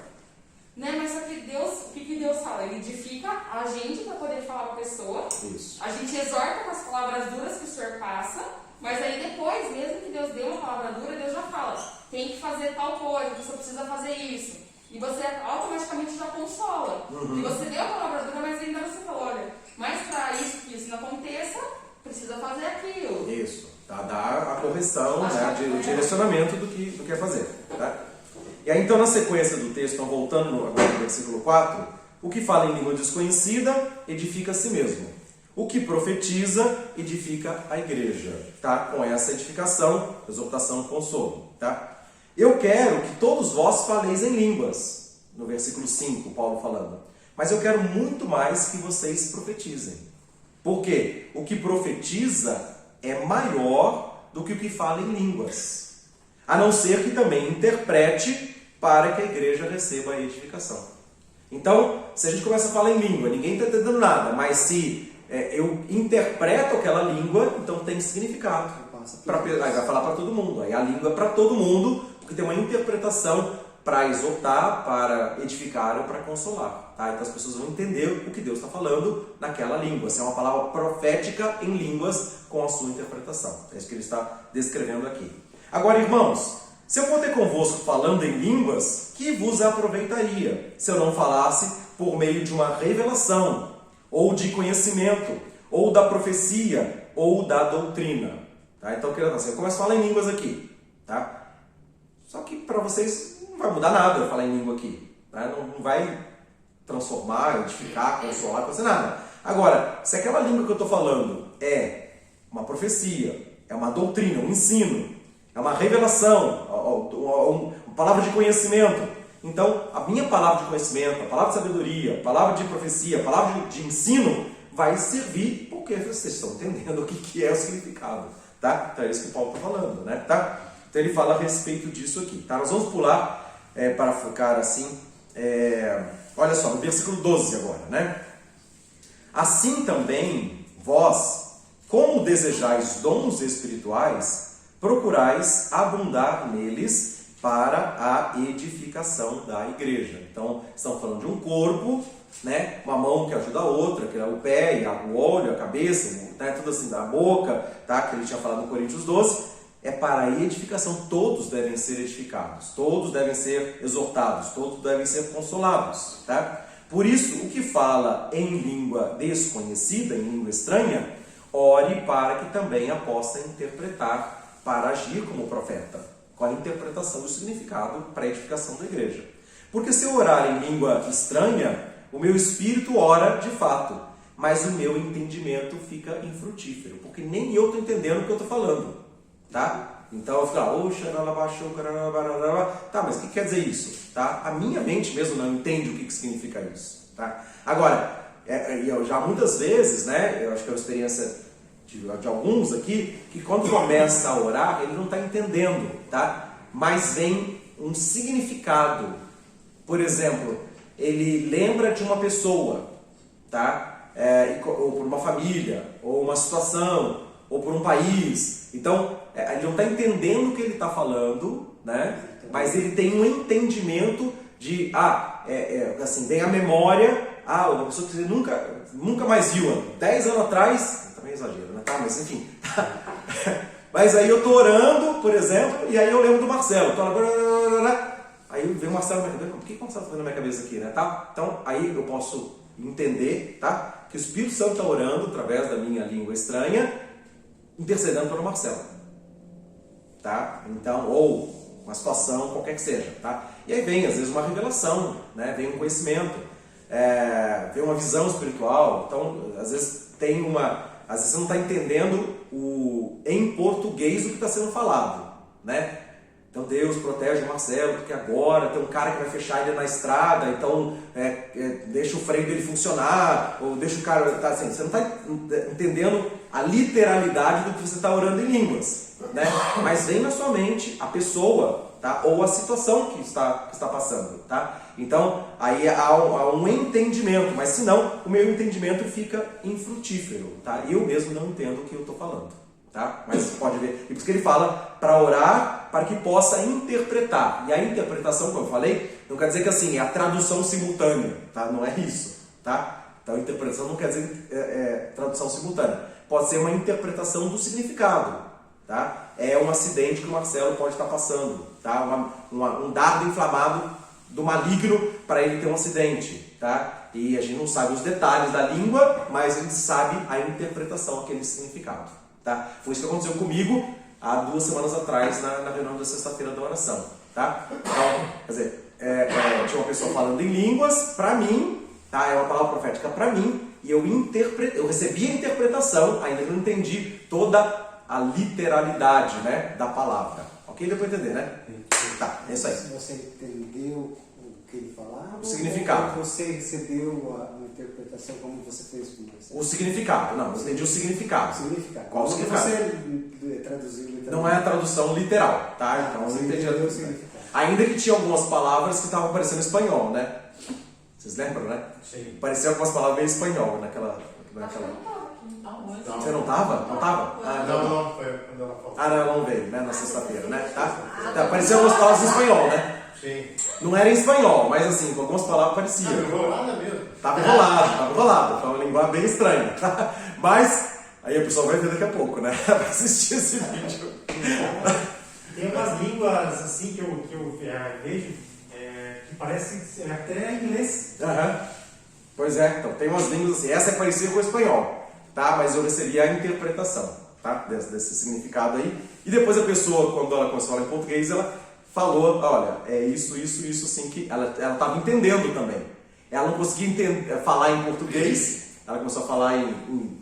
Né? Mas só que Deus, o que Deus fala? Ele edifica a gente para poder falar para a pessoa. Isso. A gente exorta com as palavras duras que o Senhor passa, mas aí depois, mesmo que Deus dê uma palavra dura, Deus já fala, tem que fazer tal coisa, você precisa fazer isso. E você automaticamente já consola. E você deu a palavra dura, mas ainda você falou, olha, mas para isso que isso não aconteça, precisa fazer aquilo. Isso, tá? Dar a correção, né, de direcionamento do que é fazer, tá? E aí então na sequência do texto, então, voltando agora no versículo 4, o que fala em língua desconhecida edifica a si mesmo. O que profetiza edifica a igreja, tá? Com essa edificação, exortação, consolo, tá? Eu quero que todos vós faleis em línguas, no versículo 5, Paulo falando. Mas eu quero muito mais que vocês profetizem. Por quê? O que profetiza é maior do que o que fala em línguas. A não ser que também interprete para que a igreja receba a edificação. Então, se a gente começa a falar em língua, ninguém está entendendo nada, mas se eu interpreto aquela língua, então tem significado. Aí vai falar para todo mundo. Aí a língua é para todo mundo, porque tem uma interpretação para exortar, para edificar ou para consolar. Tá? Então as pessoas vão entender o que Deus está falando naquela língua. Se é uma palavra profética em línguas com a sua interpretação. É isso que ele está descrevendo aqui. Agora, irmãos, se eu for ter convosco falando em línguas, que vos aproveitaria se eu não falasse por meio de uma revelação, ou de conhecimento, ou da profecia, ou da doutrina? Tá? Então, eu começo a falar em línguas aqui. Tá? Só que para vocês não vai mudar nada eu falar em língua aqui. Tá? Não vai transformar, edificar, consolar, fazer nada. Agora, se aquela língua que eu estou falando é uma profecia, é uma doutrina, um ensino, é uma revelação, uma palavra de conhecimento, então a minha palavra de conhecimento, a palavra de sabedoria, a palavra de profecia, a palavra de ensino vai servir porque vocês estão entendendo o que é o significado. Tá? Então é isso que Paulo está falando, né? Tá? Então ele fala a respeito disso aqui. Tá? Nós vamos pular para focar assim. Olha só, no versículo 12 agora, né? Assim também vós, como desejais dons espirituais, procurais abundar neles para a edificação da igreja. Então, estamos falando de um corpo, né? Uma mão que ajuda a outra, que é o pé, o olho, a cabeça, né? Tudo assim, da boca, tá? Que ele tinha falado no Coríntios 12, é para a edificação. Todos devem ser edificados, todos devem ser exortados, todos devem ser consolados, tá? Por isso, o que fala em língua desconhecida, em língua estranha, ore para que também a possa interpretar, para agir como profeta, com a interpretação do significado para a edificação da igreja. Porque se eu orar em língua estranha, o meu espírito ora de fato, mas o meu entendimento fica infrutífero, porque nem eu estou entendendo o que eu estou falando, tá? Então eu fico lá, tá, mas o que quer dizer isso? Tá? A minha mente mesmo não entende o que significa isso, tá? Agora, eu já muitas vezes, né, eu acho que é uma experiência de alguns aqui, que quando começa a orar, ele não está entendendo, tá? Mas vem um significado. Por exemplo, ele lembra de uma pessoa, tá? Ou por uma família, ou uma situação, ou por um país. Então, ele não está entendendo o que ele está falando, né? Mas ele tem um entendimento de, assim, vem a memória, uma pessoa que você nunca mais viu, 10 anos atrás, também exagero, né? Tá, mas enfim. Mas aí eu estou orando, por exemplo, e aí eu lembro do Marcelo. Aí vem o Marcelo na minha cabeça, por que o Marcelo está na minha cabeça aqui, né? Tá? Então, aí eu posso entender, tá? Que o Espírito Santo está orando através da minha língua estranha, intercedendo pelo Marcelo, tá? Então, ou uma situação, qualquer que seja, tá? E aí vem, às vezes, uma revelação, né? Vem um conhecimento, vem uma visão espiritual. Então, às vezes às vezes você não está entendendo em português o que está sendo falado, né? Então Deus protege o Marcelo, porque agora tem um cara que vai fechar ele na estrada, então deixa o freio dele funcionar, ou deixa o cara... Tá, assim, você não está entendendo a literalidade do que você está orando em línguas, né? Mas vem na sua mente a pessoa, tá? Ou a situação que está passando, tá? Então aí há um entendimento, mas se não, o meu entendimento fica infrutífero, tá? Eu mesmo não entendo o que eu estou falando, tá? Mas pode ver, e por isso que ele fala para orar, para que possa interpretar. E a interpretação, como eu falei, não quer dizer que assim, é a tradução simultânea, tá? Não é isso, tá? Então interpretação não quer dizer tradução simultânea. Pode ser uma interpretação do significado, tá? É um acidente que o Marcelo pode estar passando, tá? Um dardo inflamado do maligno para ele ter um acidente, tá? E a gente não sabe os detalhes da língua, mas a gente sabe a interpretação, aquele significado, tá? Foi isso que aconteceu comigo há 2 semanas atrás na reunião da sexta-feira da oração, tá? Então, quer dizer, tinha uma pessoa falando em línguas para mim, tá? É uma palavra profética para mim, e eu recebi a interpretação, ainda não entendi toda a literalidade, né, da palavra. Ok? Deu para entender, né? Tá, é isso aí. Você entendeu o que ele falava? O significado. Ou você recebeu a interpretação como você fez com você? O significado, não, eu entendi o significado. O significado. Qual o significado? Você traduziu literalmente. Não é a tradução literal, tá? Então eu não entendi o significado. Ainda que tinha algumas palavras que estavam parecendo em espanhol, né? Vocês lembram, né? Sim. Parecia algumas palavras em espanhol naquela... Você não estava? Não estava? Não, foi quando ela falou. Não, ela não veio, né? Na sexta-feira, né? Tá? Parecia algumas palavras em espanhol, né? Sim. Não era em espanhol, mas assim, com algumas palavras pareciam. Não enrolou nada mesmo. Tava enrolado. Foi uma linguagem bem estranha. Mas, aí a pessoa vai ver daqui a pouco, né? Vai assistir esse vídeo. Tem umas línguas assim que eu vejo que parece até inglês. Pois é, então tem umas línguas assim. Essa é parecida com o espanhol, tá? Mas eu recebi a interpretação, tá? Desse significado aí. E depois a pessoa, quando ela começou a falar em português, ela falou, olha, é isso, assim, que ela estava entendendo também. Ela não conseguia falar em português, ela começou a falar em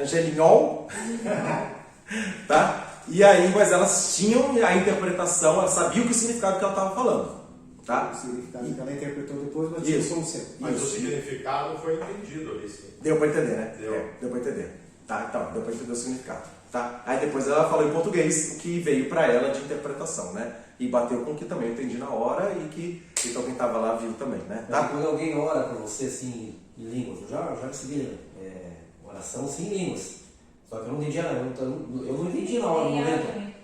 angelinhol, tá? E aí, mas elas tinham a interpretação, ela sabia o significado que ela estava falando, tá? O significado que ela interpretou depois, mas Isso. tinha o seu. Mas o significado foi entendido ali, sim. Deu para entender, né? Deu Para entender. Tá, então, deu para entender o significado. Tá? Aí depois ela falou em português o que veio para ela de interpretação, né? E bateu com o que também eu entendi na hora e que então quem estava lá viu também, né? Mas Tá? quando alguém ora para você assim, em línguas, eu já recebi oração assim em línguas. Só que eu não entendi nada, eu não entendi na hora, no momento.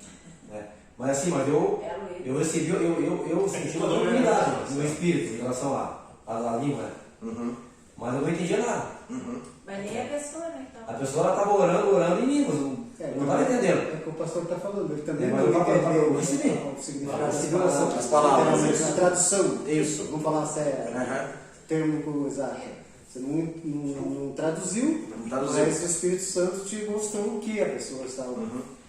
Mas assim, eu recebi, eu senti uma tranquilidade no meu espírito em relação à língua, né? Mas eu não entendia nada. Mas nem a pessoa, né? Então. A pessoa estava orando em línguas, eu não estava entendendo. É o que o pastor está falando, ele também Mas não eu recebi. entendeu o significado As palavras, literalmente, isso. a tradução. Isso. Vamos falar sério, termo exato. Você não traduziu, Não traduziu. mas o Espírito Santo te mostrou o que a pessoa estava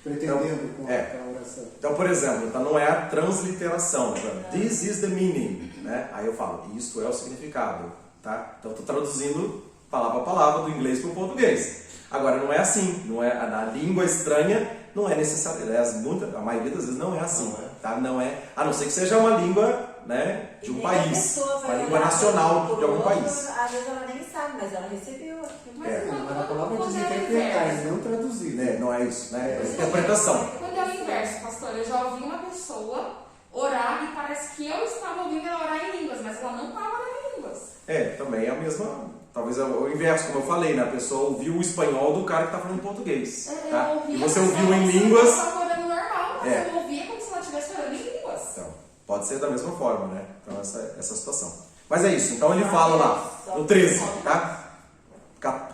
pretendendo com a oração. Então, por exemplo, então não é a transliteração. This is the meaning, né? Aí eu falo, isto é o significado, tá? Então eu estou traduzindo palavra a palavra do inglês para o português. Agora não é assim, não é na língua estranha, não é necessário. Aliás, a maioria das vezes não é assim, tá? Não é, a não ser que seja uma língua né, de um E país, a língua olhar nacional pro de algum outro, país. Às vezes ela nem sabe, mas ela recebeu aquilo. Mas É. não, Mas a palavra quando diz é o interpretar, inverso. e não traduzir. Né? Não é isso, né? É interpretação. Quando é o inverso, pastor, eu já ouvi uma pessoa orar e parece que eu estava ouvindo ela orar em línguas, mas ela não estava orando em línguas. Também é a mesma, talvez é o inverso, como eu falei, né? A pessoa ouviu o espanhol do cara que está falando português. Tá? Eu ouvia E você a ouviu pessoa em como se línguas. ela estava orando normal, mas É. eu ouvia como se ela estivesse orando em línguas. Então, pode ser da mesma forma, né? Então, essa situação. Mas é isso. Então, ele fala lá, no 13, tá?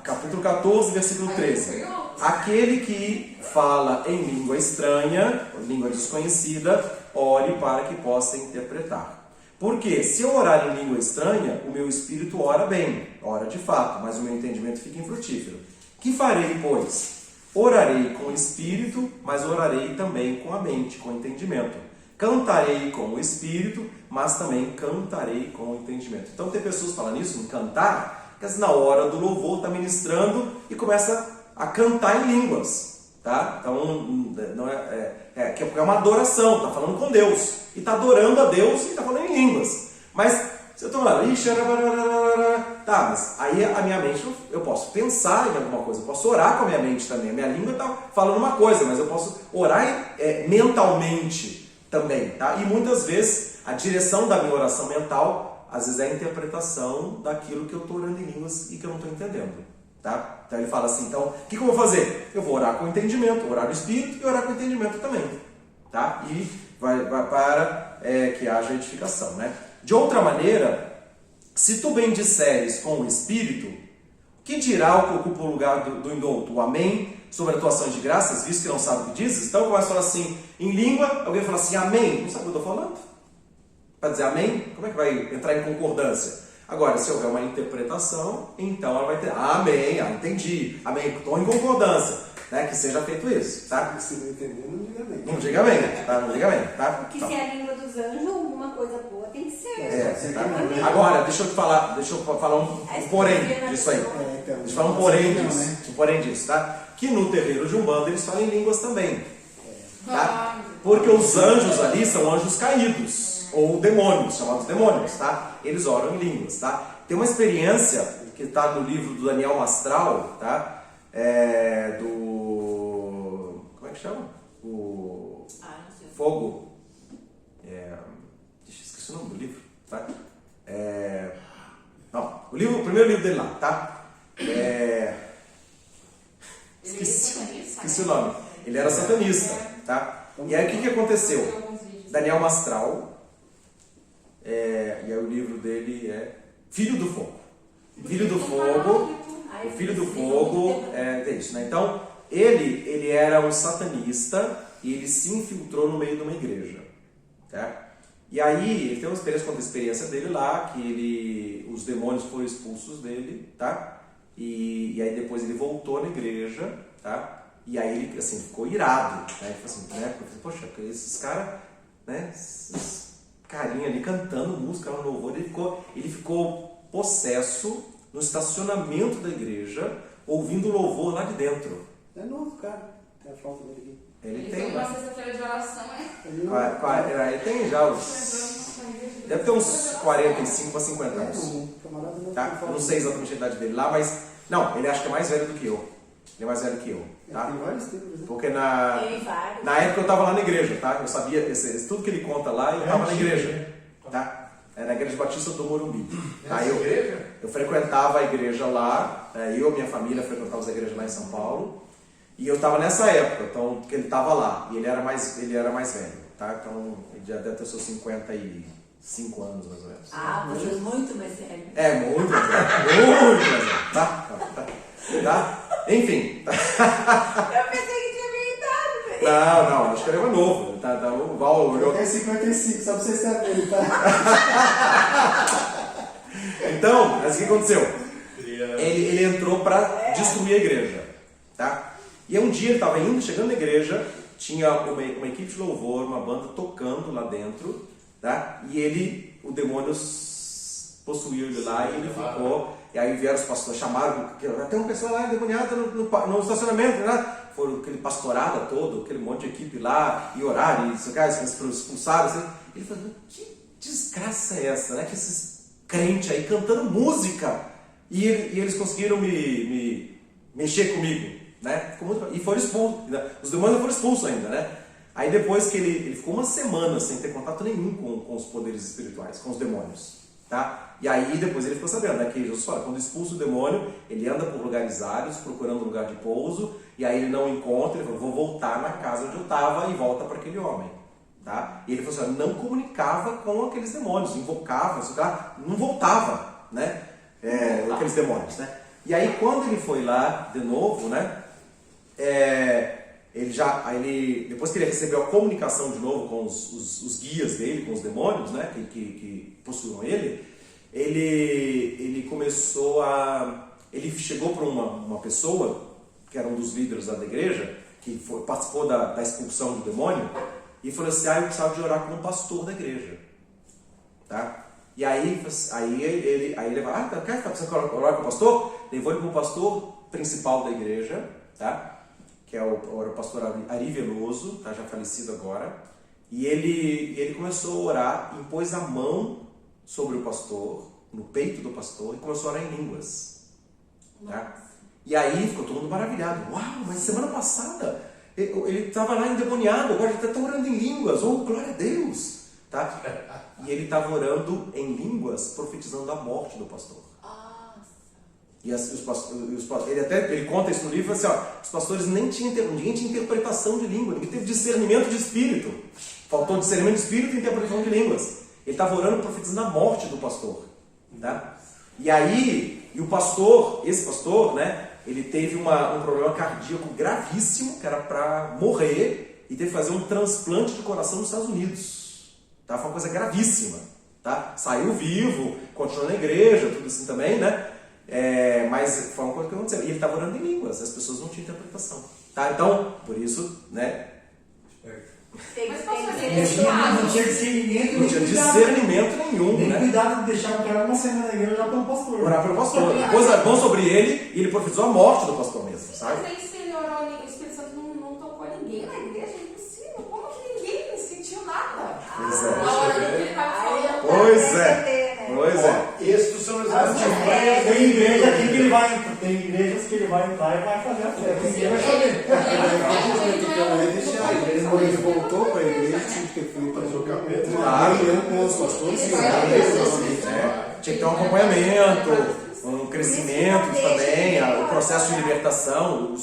Capítulo 14, versículo 13. Aquele que fala em língua estranha, língua desconhecida, ore para que possa interpretar. Porque se eu orar em língua estranha, o meu espírito ora bem, ora de fato, mas o meu entendimento fica infrutífero. Que farei, pois? Orarei com o espírito, mas orarei também com a mente, com o entendimento. Cantarei com o espírito, mas também cantarei com o entendimento. Então tem pessoas falando isso, em cantar, que na hora do louvor está ministrando e começa a cantar em línguas. Tá? Então não é uma adoração, está falando com Deus. E está adorando a Deus e está falando em línguas. Mas se eu estou lá, tá, mas aí a minha mente, eu posso pensar em alguma coisa, eu posso orar com a minha mente também. A minha língua está falando uma coisa, mas eu posso orar mentalmente também. Tá? E muitas vezes a direção da minha oração mental, às vezes é a interpretação daquilo que eu estou orando em línguas e que eu não estou entendendo. Tá? Então ele fala assim, então, o que eu vou fazer? Eu vou orar com o entendimento, orar no espírito e orar com o entendimento também. Tá? E vai para que haja edificação. Né? De outra maneira, se tu bendisseres com o espírito, que dirá o que ocupa o lugar do indulto? O amém sobre a tua ação de graças, visto que não sabe o que dizes? Então começa a falar assim, em língua, alguém fala assim, amém, não sabe o que eu estou falando? Para dizer amém, como é que vai entrar em concordância? Agora, se houver uma interpretação, então ela vai ter, amém, entendi, amém, estou em concordância, né? Que seja feito isso, tá? Se não entender, não diga amém. Não diga amém, tá? Não diga amém, tá? Porque se é a língua dos anjos, uma coisa boa tem que ser. Tá? Agora, deixa eu falar um porém disso aí. Deixa eu falar um porém disso. Um porém disso, tá? Que no terreiro de Umbanda eles falam em línguas também. Tá? Porque os anjos ali são anjos caídos, ou demônios, chamados demônios, tá? Eles oram em línguas, tá? Tem uma experiência que está no livro do Daniel Mastral, tá? Como é que chama? O Fogo. Esqueci o nome do livro, tá? Não, o primeiro livro dele lá, tá? Esqueci o nome. Ele era satanista, tá? E aí o que aconteceu? Daniel Mastral, e aí o livro dele é Filho do Fogo. Filho do Fogo, o Filho do Fogo é isso, né? Então, ele era um satanista e ele se infiltrou no meio de uma igreja, tá? E aí, ele tem uma experiência, conta a experiência dele lá, que os demônios foram expulsos dele, tá? E aí depois ele voltou na igreja, tá? E aí ele, assim, ficou irado, né? Ele falou assim, né? Poxa, esses caras, né? Esses carinha ali cantando música no louvor, ele ficou possesso no estacionamento da igreja, ouvindo louvor lá de dentro. É novo, cara. Tem a foto dele aqui. Ele tem uma sexta-feira de oração, Ele tem já deve ter uns 45 a 50 anos. Tá? Eu não sei exatamente a idade dele lá, mas não, ele acha que é mais velho do que eu. Ele é mais velho que eu. Tá? Tem vários tempos, né? Porque na época eu estava lá na igreja, tá? Eu sabia, tudo que ele conta lá, eu estava na igreja. Tá? Era na igreja Batista do Morumbi. Tá? Eu frequentava a igreja lá, eu e minha família frequentávamos a igreja lá em São Paulo. E eu estava nessa época, então, que ele estava lá, e ele era mais velho, tá? Então, ele já deve ter seus 55 anos, mais ou menos. Você é muito mais velho. Muito mais velho, muito mais velho, tá? Enfim. Eu pensei que tinha minha idade, velho. Não, acho que ele é mais novo, o Val olhou. Tem 55, só pra vocês saberem, tá? Então, mas o que aconteceu? Ele entrou para destruir a igreja, tá? E um dia ele estava chegando na igreja, tinha uma equipe de louvor, uma banda tocando lá dentro, tá? E o demônio possuiu ele lá e ele ficou. E aí vieram os pastores, chamaram, até um pessoal lá endemoniado no estacionamento, né? Foram aquele pastorada todo, aquele monte de equipe lá, e oraram, e expulsaram. Assim. Ele falou, que desgraça é essa, né? Que esses crentes aí cantando música e eles conseguiram me mexer comigo, né? E foram expulsos, né? Os demônios foram expulsos ainda, né? Aí depois que ele ficou uma semana sem ter contato nenhum com os poderes espirituais, com os demônios, tá? E aí depois ele ficou sabendo, né? Que Jesus fala, quando expulsa o demônio, ele anda por lugares áridos, procurando um lugar de pouso, e aí ele não encontra, ele falou, vou voltar na casa onde eu estava, e volta para aquele homem, tá? E ele falou assim, não comunicava com aqueles demônios, invocava, não voltava, né? Aqueles demônios, né? E aí quando ele foi lá de novo, né? Depois que ele recebeu a comunicação de novo com os guias dele, com os demônios, né? Que possuíam ele começou ele chegou para uma pessoa que era um dos líderes da igreja, que participou da expulsão do demônio, e falou assim, eu precisava de orar com um pastor da igreja, tá? E aí ele vai, quer orar com o pastor? Levou ele para o pastor principal da igreja, tá? Que era o pastor Ari Veloso, tá? Já falecido agora, e ele começou a orar, impôs a mão sobre o pastor, no peito do pastor, e começou a orar em línguas, tá? E aí ficou todo mundo maravilhado. Uau, mas semana passada ele estava lá endemoniado, agora ele está orando em línguas. Oh, glória a Deus! Tá? E ele estava orando em línguas, profetizando a morte do pastor. E ele conta isso no livro, assim, os pastores ninguém tinha interpretação de língua, ninguém teve discernimento de espírito. Faltou discernimento de espírito e interpretação de línguas. Ele estava orando, profetizando a morte do pastor. Tá? E aí, esse pastor, né? Ele teve um problema cardíaco gravíssimo, que era para morrer, e teve que fazer um transplante de coração nos Estados Unidos. Tá? Foi uma coisa gravíssima. Tá? Saiu vivo, continuou na igreja, tudo assim também, né? Mas foi uma coisa que aconteceu. E ele estava orando em línguas, as pessoas não tinham interpretação. Tá? Então, por isso, né? Não tinha discernimento nenhum. Nem né? cuidado de deixar o cara uma semana na igreja orar pelo pastor. Orar pelo pastor. Pôs a mão sobre ele e ele profetizou a morte do pastor mesmo, sabe? Mas aí se ele orou, o Espírito Santo não tocou ninguém na igreja, é impossível. Como que ninguém sentiu nada? Pois é. Na hora do que ele estava falando. Pois é. Estes são exatamente. Tem igreja aqui que ele vai. Tem igrejas que ele vai entrar e vai fazer a festa. Ninguém vai saber. Ele voltou para a igreja, tinha que ter feito Claro. com os pastores. Tinha que ter um acompanhamento, um crescimento também, o processo de libertação, o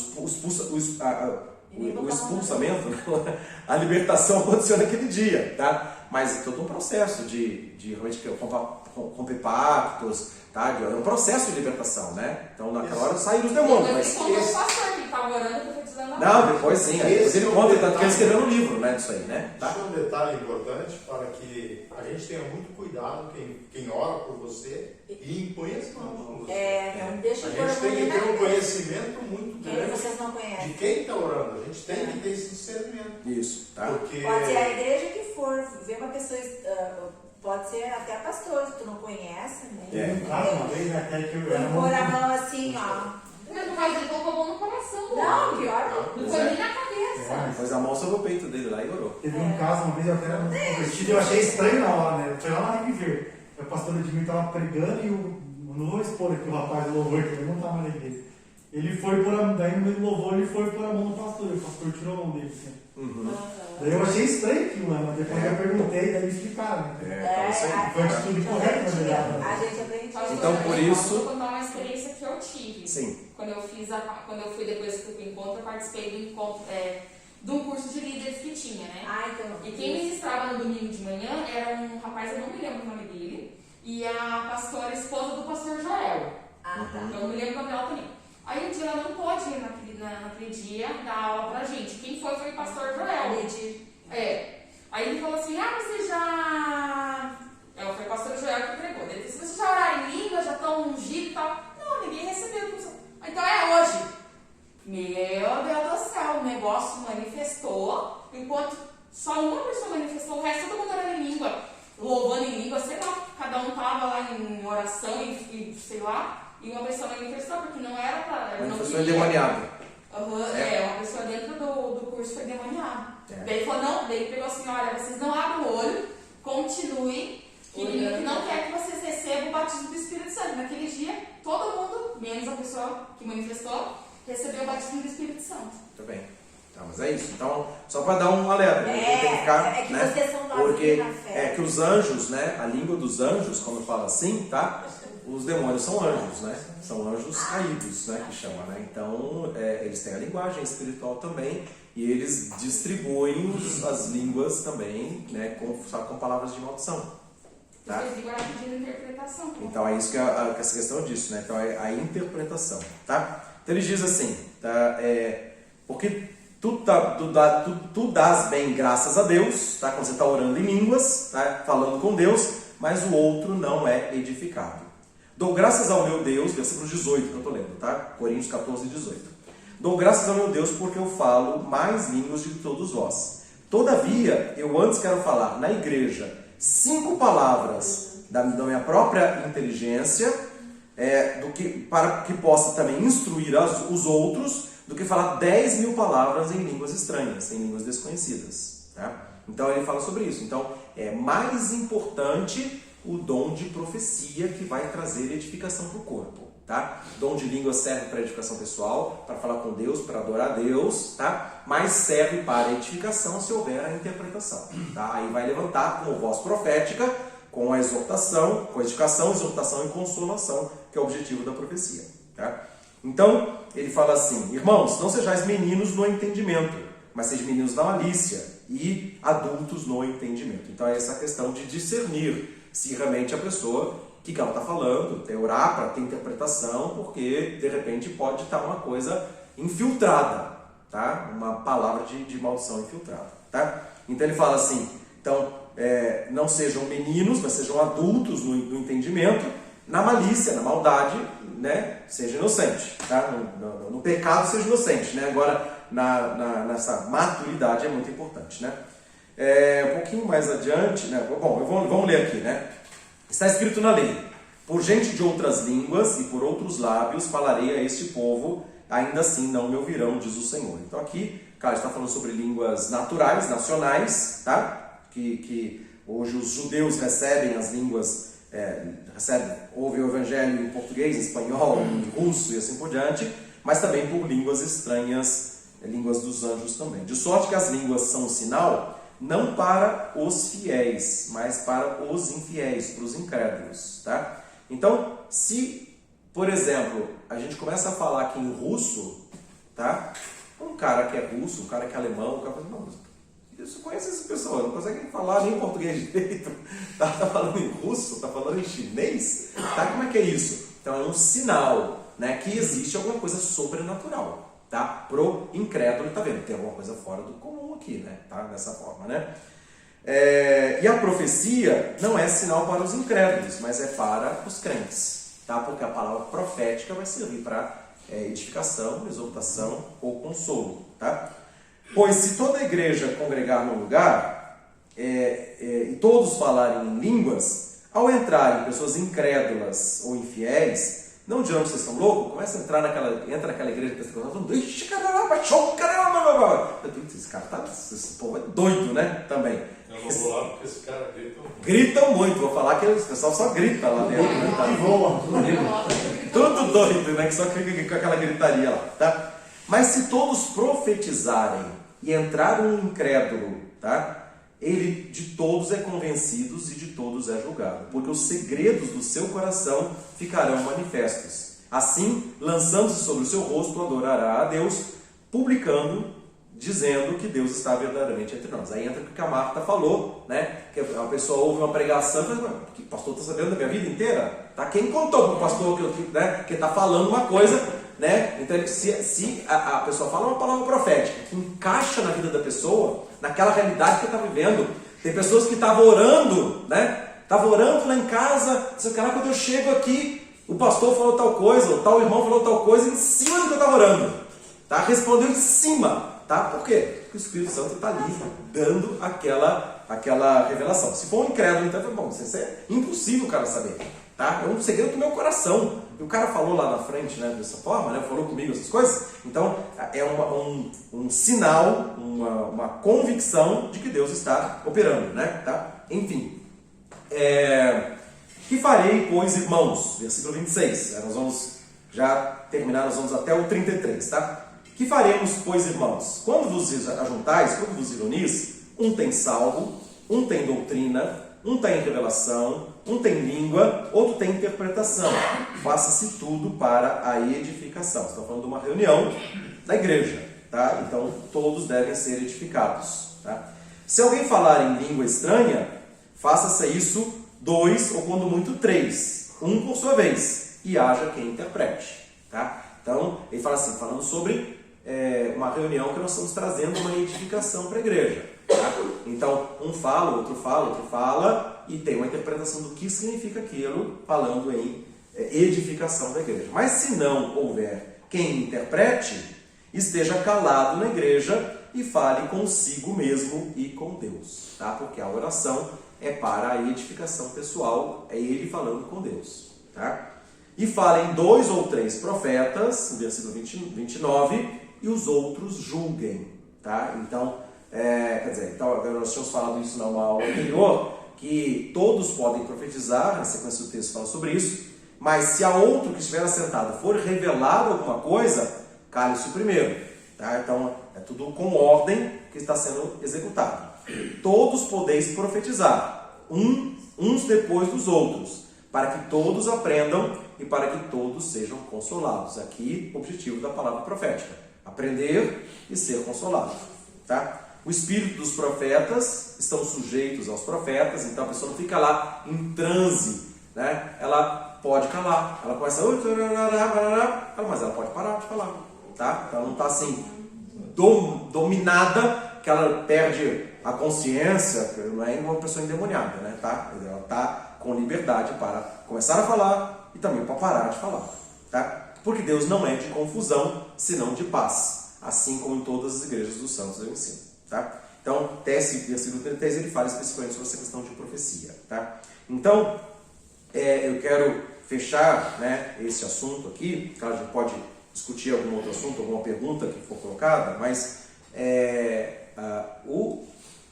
expulsamento, a libertação aconteceu naquele dia, tá? Mas é todo um processo de realmente romper pactos, tá? É um processo de libertação, né? Então naquela hora saíram os demônios. Mas não, depois sim, depois ele conta, tanto que ele escreveu no livro, né? Disso aí, né? Tá? Isso é um detalhe importante para que a gente tenha muito cuidado quem ora por você e impõe as mãos com você. Não deixa a gente tem que ter um conhecimento muito grande vocês não conhecem. de quem está orando. A gente tem que ter esse discernimento. Isso, tá? Porque... Pode ser a igreja que for, ver uma pessoa, pode ser até pastor, que tu não conhece, né? Uma vez até que eu era pôr a mão assim, ó. Mas não faz, ele colocou a mão no coração. Não, pior não. Não foi nem na cabeça. Pôs a mão sobre o peito dele lá e orou. Teve um caso, uma vez eu até era convertido e eu achei estranho na hora, né? Foi lá na River. A pastora Edmir estava pregando e não vou expor aqui o rapaz do louvor, que ele não estava na igreja. Ele foi daí no meio do louvor, ele foi pôr a mão no pastor, e o pastor tirou a mão dele. Assim. Daí eu achei estranho aquilo, né? Mas depois eu perguntei, daí eles explicaram. Foi a atitude correta, na verdade. A gente aprende. Então, por isso... Vou contar uma experiência que eu tive. Sim. Quando eu fui depois que fui pro encontro, eu participei do encontro, de um curso de líderes que tinha, né? E quem ministrava no domingo de manhã era um rapaz, eu não me lembro o nome dele, e a pastora, esposa do pastor Joel. Então eu me lembro o nome dela também. Aí um dia ela não pôde ir naquele dia dar aula pra gente. Quem foi o pastor Joel. Aí ele falou assim, você já... foi o pastor Joel que pregou. Ele disse, vocês já oraram em língua, já estão ungidos e tal? Não, ninguém recebeu. Então é hoje. Meu Deus do céu, o negócio manifestou. Enquanto só uma pessoa manifestou, o resto todo mundo orando em língua. Louvando em língua, sei lá. Cada um tava lá em oração e sei lá. E uma pessoa manifestou, porque não era para... Uma pessoa endemoniada. Uma pessoa dentro do curso foi endemoniada. Daí ele falou, daí ele pegou assim, olha, vocês não abrem o olho, continuem, Que inimigo que não quer que vocês recebam o batismo do Espírito Santo. Naquele dia, todo mundo, menos a pessoa que manifestou, recebeu o batismo do Espírito Santo. Muito bem. Então, mas é isso. Então, só para dar um alerta, tem que ficar, é que né? vocês são Porque na fé. é que os anjos, né? A língua dos anjos, quando fala assim, tá? Os demônios são anjos, né? São anjos caídos, né? Que chama, né? Então, eles têm a linguagem espiritual também e eles distribuem as línguas também, né? Com palavras de maldição. Tá? Vocês agora pedindo interpretação. Então, é isso que essa questão disso, né? Então, é a interpretação, tá? Então, ele diz assim, tá? Porque tu dás bem graças a Deus, tá? Quando você está orando em línguas, tá? Falando com Deus, mas o outro não é edificado. Dou graças ao meu Deus, versículo 18 que eu estou lendo, tá? Coríntios 14, 18. Dou graças ao meu Deus porque eu falo mais línguas de todos vós. Todavia, eu antes quero falar na igreja 5 palavras da minha própria inteligência, para que possa também instruir os outros, do que falar 10.000 palavras em línguas estranhas, em línguas desconhecidas. Tá? Então ele fala sobre isso. Então é mais importante o dom de profecia, que vai trazer edificação para o corpo. Tá? Dom de língua serve para edificação pessoal, para falar com Deus, para adorar a Deus, tá? Mas serve para edificação se houver a interpretação. Tá? Aí vai levantar com voz profética, com a exortação, com a edificação, exortação e consolação, que é o objetivo da profecia. Tá? Então, ele fala assim: irmãos, não sejais meninos no entendimento, mas sejam meninos na malícia e adultos no entendimento. Então, é essa questão de discernir se realmente a pessoa, o que ela está falando, orar para ter interpretação, porque de repente pode estar uma coisa infiltrada, tá? Uma palavra de maldição infiltrada. Tá? Então, ele fala assim: então, não sejam meninos, mas sejam adultos no entendimento, na malícia, na maldade, né? Seja inocente, tá? No pecado seja inocente, né? Agora nessa maturidade é muito importante, né? Um pouquinho mais adiante, né? Bom, vamos ler aqui, né? Está escrito na lei: por gente de outras línguas e por outros lábios falarei a este povo, ainda assim não me ouvirão, diz o Senhor. Então aqui, cara, está falando sobre línguas naturais, nacionais, tá? Que hoje os judeus recebem as línguas, ouvem o evangelho em português, em espanhol, em russo e assim por diante, mas também por línguas estranhas, línguas dos anjos também. De sorte que as línguas são um sinal, não para os fiéis, mas para os infiéis, para os incrédulos. Tá? Então, se, por exemplo, a gente começa a falar aqui em russo, tá? Um cara que é russo, um cara que é alemão, um cara que não, você conhece essa pessoa, não consegue falar nem português direito, tá falando em russo, tá falando em chinês, tá? Como é que é isso? Então é um sinal, né, que existe alguma coisa sobrenatural, tá? Pro incrédulo, tá vendo? Tem alguma coisa fora do comum aqui, né? Tá? Dessa forma, né? E a profecia não é sinal para os incrédulos, mas é para os crentes, tá? Porque a palavra profética vai servir para edificação, exortação ou consolo, tá? Pois se toda a igreja congregar num lugar e todos falarem em línguas, ao entrarem pessoas incrédulas ou infiéis, não digam que vocês estão loucos, começa a entrar naquela igreja que está falando, ixi, caramba, esse povo é doido, né? Também. Eu não vou lá porque esse cara grita. Gritam muito, vou falar que o pessoal só grita lá dentro, né? Tá? Tudo doido, né? Que só fica com aquela gritaria lá, tá? Mas se todos profetizarem e entrar um incrédulo, tá? Ele de todos é convencido e de todos é julgado, porque os segredos do seu coração ficarão manifestos. Assim, lançando-se sobre o seu rosto, adorará a Deus, publicando, dizendo que Deus está verdadeiramente entre nós. Aí entra o que a Marta falou, né? Que a pessoa ouve uma pregação e fala: o pastor está sabendo da minha vida inteira? Tá? Quem contou para o pastor que está falando uma coisa, né? Então, se a pessoa fala uma palavra profética, que encaixa na vida da pessoa, naquela realidade que está vivendo. Tem pessoas que estavam orando, né? Estavam orando lá em casa, dizendo: caraca, quando eu chego aqui, o pastor falou tal coisa, ou tal irmão falou tal coisa, em cima do que eu estava orando. Tá? Respondeu em cima. Tá? Por quê? Porque o Espírito Santo está ali, dando aquela revelação. Se for um incrédulo, então, bom, isso é impossível o cara saber. Tá? É um segredo do meu coração. E o cara falou lá na frente, né, dessa forma, né, falou comigo essas coisas. Então, é um sinal, uma convicção de que Deus está operando. Né? Tá? Enfim. Que farei, pois, irmãos? Versículo 26. Nós vamos já terminar, nós vamos até o 33, tá? Que faremos, pois, irmãos? Quando vos ajuntais, quando vos reunis, um tem salvo, um tem doutrina, um tem revelação, um tem língua, outro tem interpretação. Faça-se tudo para a edificação. Estamos falando de uma reunião da igreja, tá? Então, todos devem ser edificados, tá? Se alguém falar em língua estranha, faça-se isso 2 ou quando muito 3, um por sua vez, e haja quem interprete, tá? Então, ele fala assim, falando sobre uma reunião que nós estamos trazendo uma edificação para a igreja, tá? Então, um fala, outro fala, e tem uma interpretação do que significa aquilo, falando em edificação da igreja. Mas se não houver quem interprete, esteja calado na igreja e fale consigo mesmo e com Deus, tá? Porque a oração é para a edificação pessoal, é ele falando com Deus, tá? E falem 2 ou 3 profetas, no versículo 29, e os outros julguem, tá? Então, nós tínhamos falado isso numa aula anterior, que todos podem profetizar, na sequência do texto fala sobre isso, mas se a outro que estiver assentado for revelado alguma coisa, cale-se o primeiro, tá? Então, é tudo com ordem que está sendo executado. Todos podeis profetizar, uns depois dos outros, para que todos aprendam e para que todos sejam consolados. Aqui, o objetivo da palavra profética: aprender e ser consolado, tá? O espírito dos profetas estão sujeitos aos profetas, então a pessoa não fica lá em transe, né? Ela pode calar, ela começa, mas ela pode parar de falar, tá? Então ela não está assim dominada, que ela perde a consciência, não é uma pessoa endemoniada, né? Tá? Ela está com liberdade para começar a falar e também para parar de falar, tá? Porque Deus não é de confusão, senão de paz, assim como em todas as igrejas dos santos eu ensino. Tá? Então, esse versículo 33 ele fala especificamente sobre essa questão de profecia. Tá? Então, eu quero fechar, né, esse assunto aqui. Claro, a gente pode discutir algum outro assunto, alguma pergunta que for colocada, mas o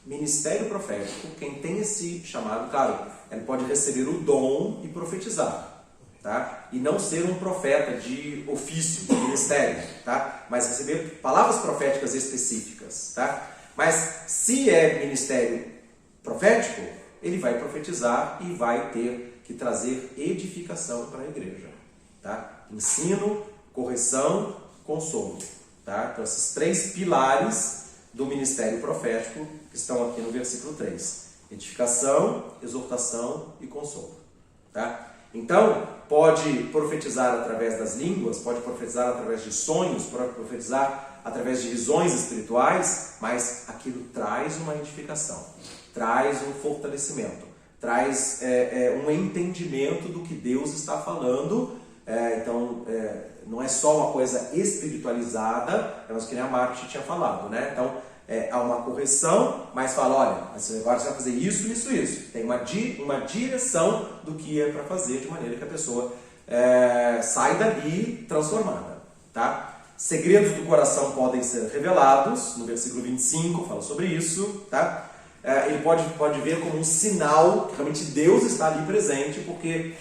ministério profético, quem tem esse chamado, claro, ele pode receber o dom e profetizar, tá? E não ser um profeta de ofício, de ministério, tá? Mas receber palavras proféticas específicas, tá? Mas se é ministério profético, ele vai profetizar e vai ter que trazer edificação para a igreja, tá? Ensino, correção, consolo, tá? Então esses 3 pilares do ministério profético que estão aqui no versículo 3: edificação, exortação e consolo, tá? Então, pode profetizar através das línguas, pode profetizar através de sonhos, pode profetizar através de visões espirituais, mas aquilo traz uma edificação, traz um fortalecimento, traz um entendimento do que Deus está falando. Então, não é só uma coisa espiritualizada, mas que nem a Marta tinha falado, né? Então, há uma correção, mas fala, olha, agora você vai fazer isso, isso, isso. Tem uma direção do que é para fazer, de maneira que a pessoa sai dali transformada, tá? Segredos do coração podem ser revelados, no versículo 25 fala sobre isso, tá? Ele pode ver como um sinal que realmente Deus está ali presente, porque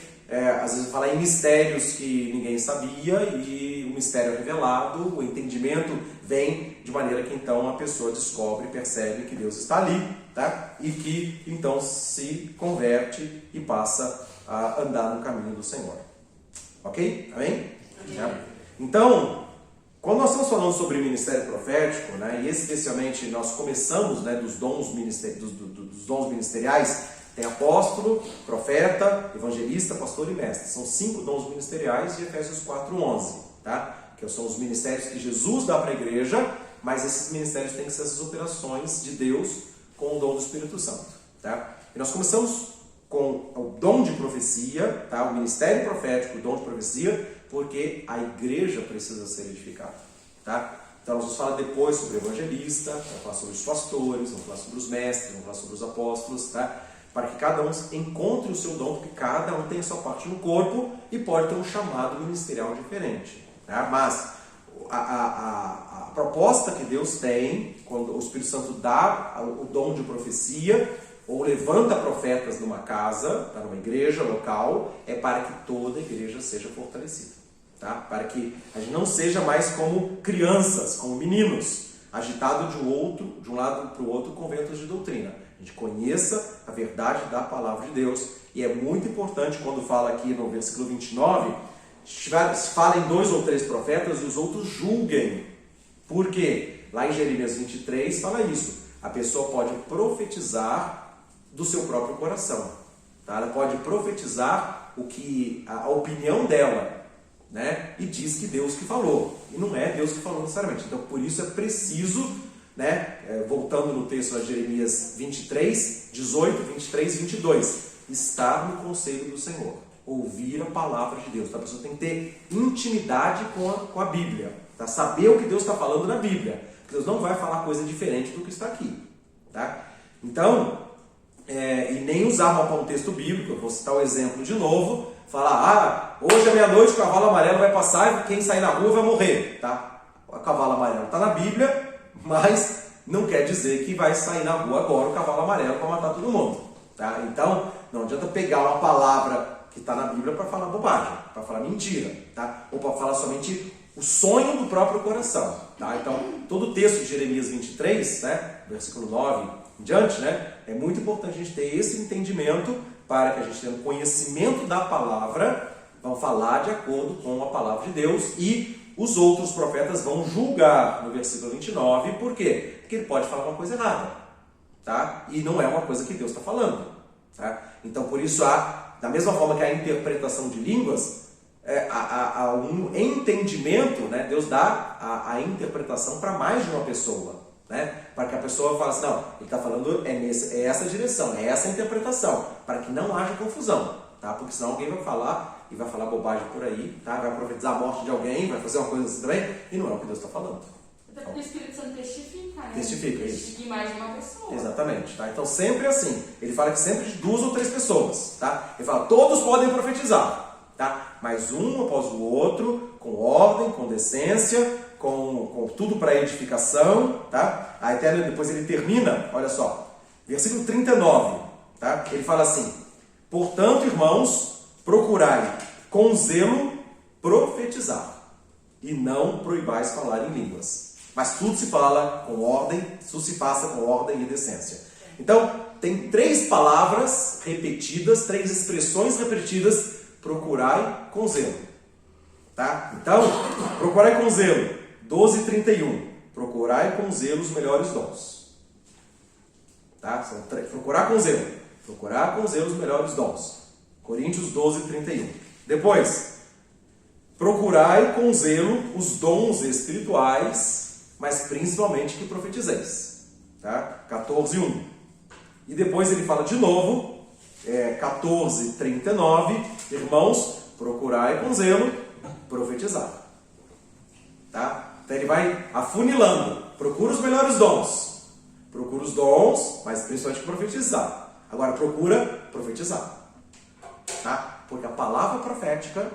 às vezes fala em mistérios que ninguém sabia e o mistério é revelado, o entendimento vem de maneira que então a pessoa descobre, percebe que Deus está ali, tá? E que então se converte e passa a andar no caminho do Senhor. Ok? Amém? Então, quando nós estamos falando sobre ministério profético, né, e especialmente nós começamos, né, dos dons ministeriais, tem apóstolo, profeta, evangelista, pastor e mestre. São 5 dons ministeriais de Efésios 4:11, tá? Que são os ministérios que Jesus dá para a igreja, mas esses ministérios têm que ser essas operações de Deus com o dom do Espírito Santo, tá? E nós começamos com o dom de profecia, tá? O ministério profético, o dom de profecia, porque a igreja precisa ser edificada, tá? Então nós vamos falar depois sobre o evangelista, vamos falar sobre os pastores, vamos falar sobre os mestres, vamos falar sobre os apóstolos, tá? Para que cada um encontre o seu dom, porque cada um tem a sua parte no corpo e pode ter um chamado ministerial diferente, tá? Mas a proposta que Deus tem, quando o Espírito Santo dá o dom de profecia, ou levanta profetas numa casa, tá, numa igreja local, é para que toda a igreja seja fortalecida. Tá? Para que a gente não seja mais como crianças, como meninos, agitado de um lado para o outro com ventos de doutrina. A gente conheça a verdade da palavra de Deus, e é muito importante quando fala aqui no versículo 29, falem 2 ou 3 profetas e os outros julguem. Por quê? Lá em Jeremias 23 fala isso. A pessoa pode profetizar do seu próprio coração. Tá? Ela pode profetizar a opinião dela. Né? E diz que Deus que falou. E não é Deus que falou necessariamente. Então, por isso é preciso, né? Voltando no texto de Jeremias 23, 18, 23 e 22, estar no conselho do Senhor. Ouvir a palavra de Deus. Então, a pessoa tem que ter intimidade com a Bíblia. Tá? Saber o que Deus está falando na Bíblia. Porque Deus não vai falar coisa diferente do que está aqui. Tá? Então, e nem usar um texto bíblico. Eu vou citar o exemplo de novo. Falar, hoje à meia-noite o cavalo amarelo vai passar e quem sair na rua vai morrer, tá? O cavalo amarelo está na Bíblia, mas não quer dizer que vai sair na rua agora o cavalo amarelo para matar todo mundo, tá? Então, não adianta pegar uma palavra que está na Bíblia para falar bobagem, para falar mentira, tá? Ou para falar somente o sonho do próprio coração, tá? Então, todo o texto de Jeremias 23, né, versículo 9 em diante, né, é muito importante a gente ter esse entendimento para que a gente tenha um conhecimento da palavra, vão falar de acordo com a palavra de Deus, e os outros profetas vão julgar no versículo 29, por quê? Porque ele pode falar uma coisa errada, tá? E não é uma coisa que Deus está falando, tá? Então, por isso, da mesma forma que a interpretação de línguas, há um entendimento, né? Deus dá a interpretação para mais de uma pessoa. Né? Para que a pessoa fale assim, não, ele está falando é essa direção, é essa interpretação, para que não haja confusão, tá? Porque senão alguém vai falar e vai falar bobagem por aí, tá? Vai profetizar a morte de alguém, vai fazer uma coisa assim também, e não é o que Deus está falando. Até porque o Espírito Santo testifica, né? Testifica, isso. Testifica em mais de uma pessoa. Exatamente, tá? Então sempre assim, ele fala que sempre de 2 ou 3 pessoas, tá? Ele fala, todos podem profetizar, tá? Mas um após o outro, com ordem, com decência, com tudo para edificação, tá? Aí depois ele termina, olha só, versículo 39, tá? Ele fala assim, portanto, irmãos, procurai com zelo profetizar, e não proibais falar em línguas. Mas tudo se fala com ordem, tudo se passa com ordem e decência. Então, tem 3 palavras repetidas, 3 expressões repetidas, procurai com zelo. Tá? Então, procurai com zelo. 12:31. Procurai com zelo os melhores dons. Tá? Procurar com zelo. Procurar com zelo os melhores dons. Coríntios 12:31. Depois, procurai com zelo os dons espirituais, mas principalmente que profetizeis. Tá? 14:1. E depois ele fala de novo, 14:39. Irmãos, procurai com zelo profetizar. Tá? Então ele vai afunilando. Procura os melhores dons. Procura os dons, mas principalmente profetizar. Agora procura profetizar. Tá? Porque a palavra profética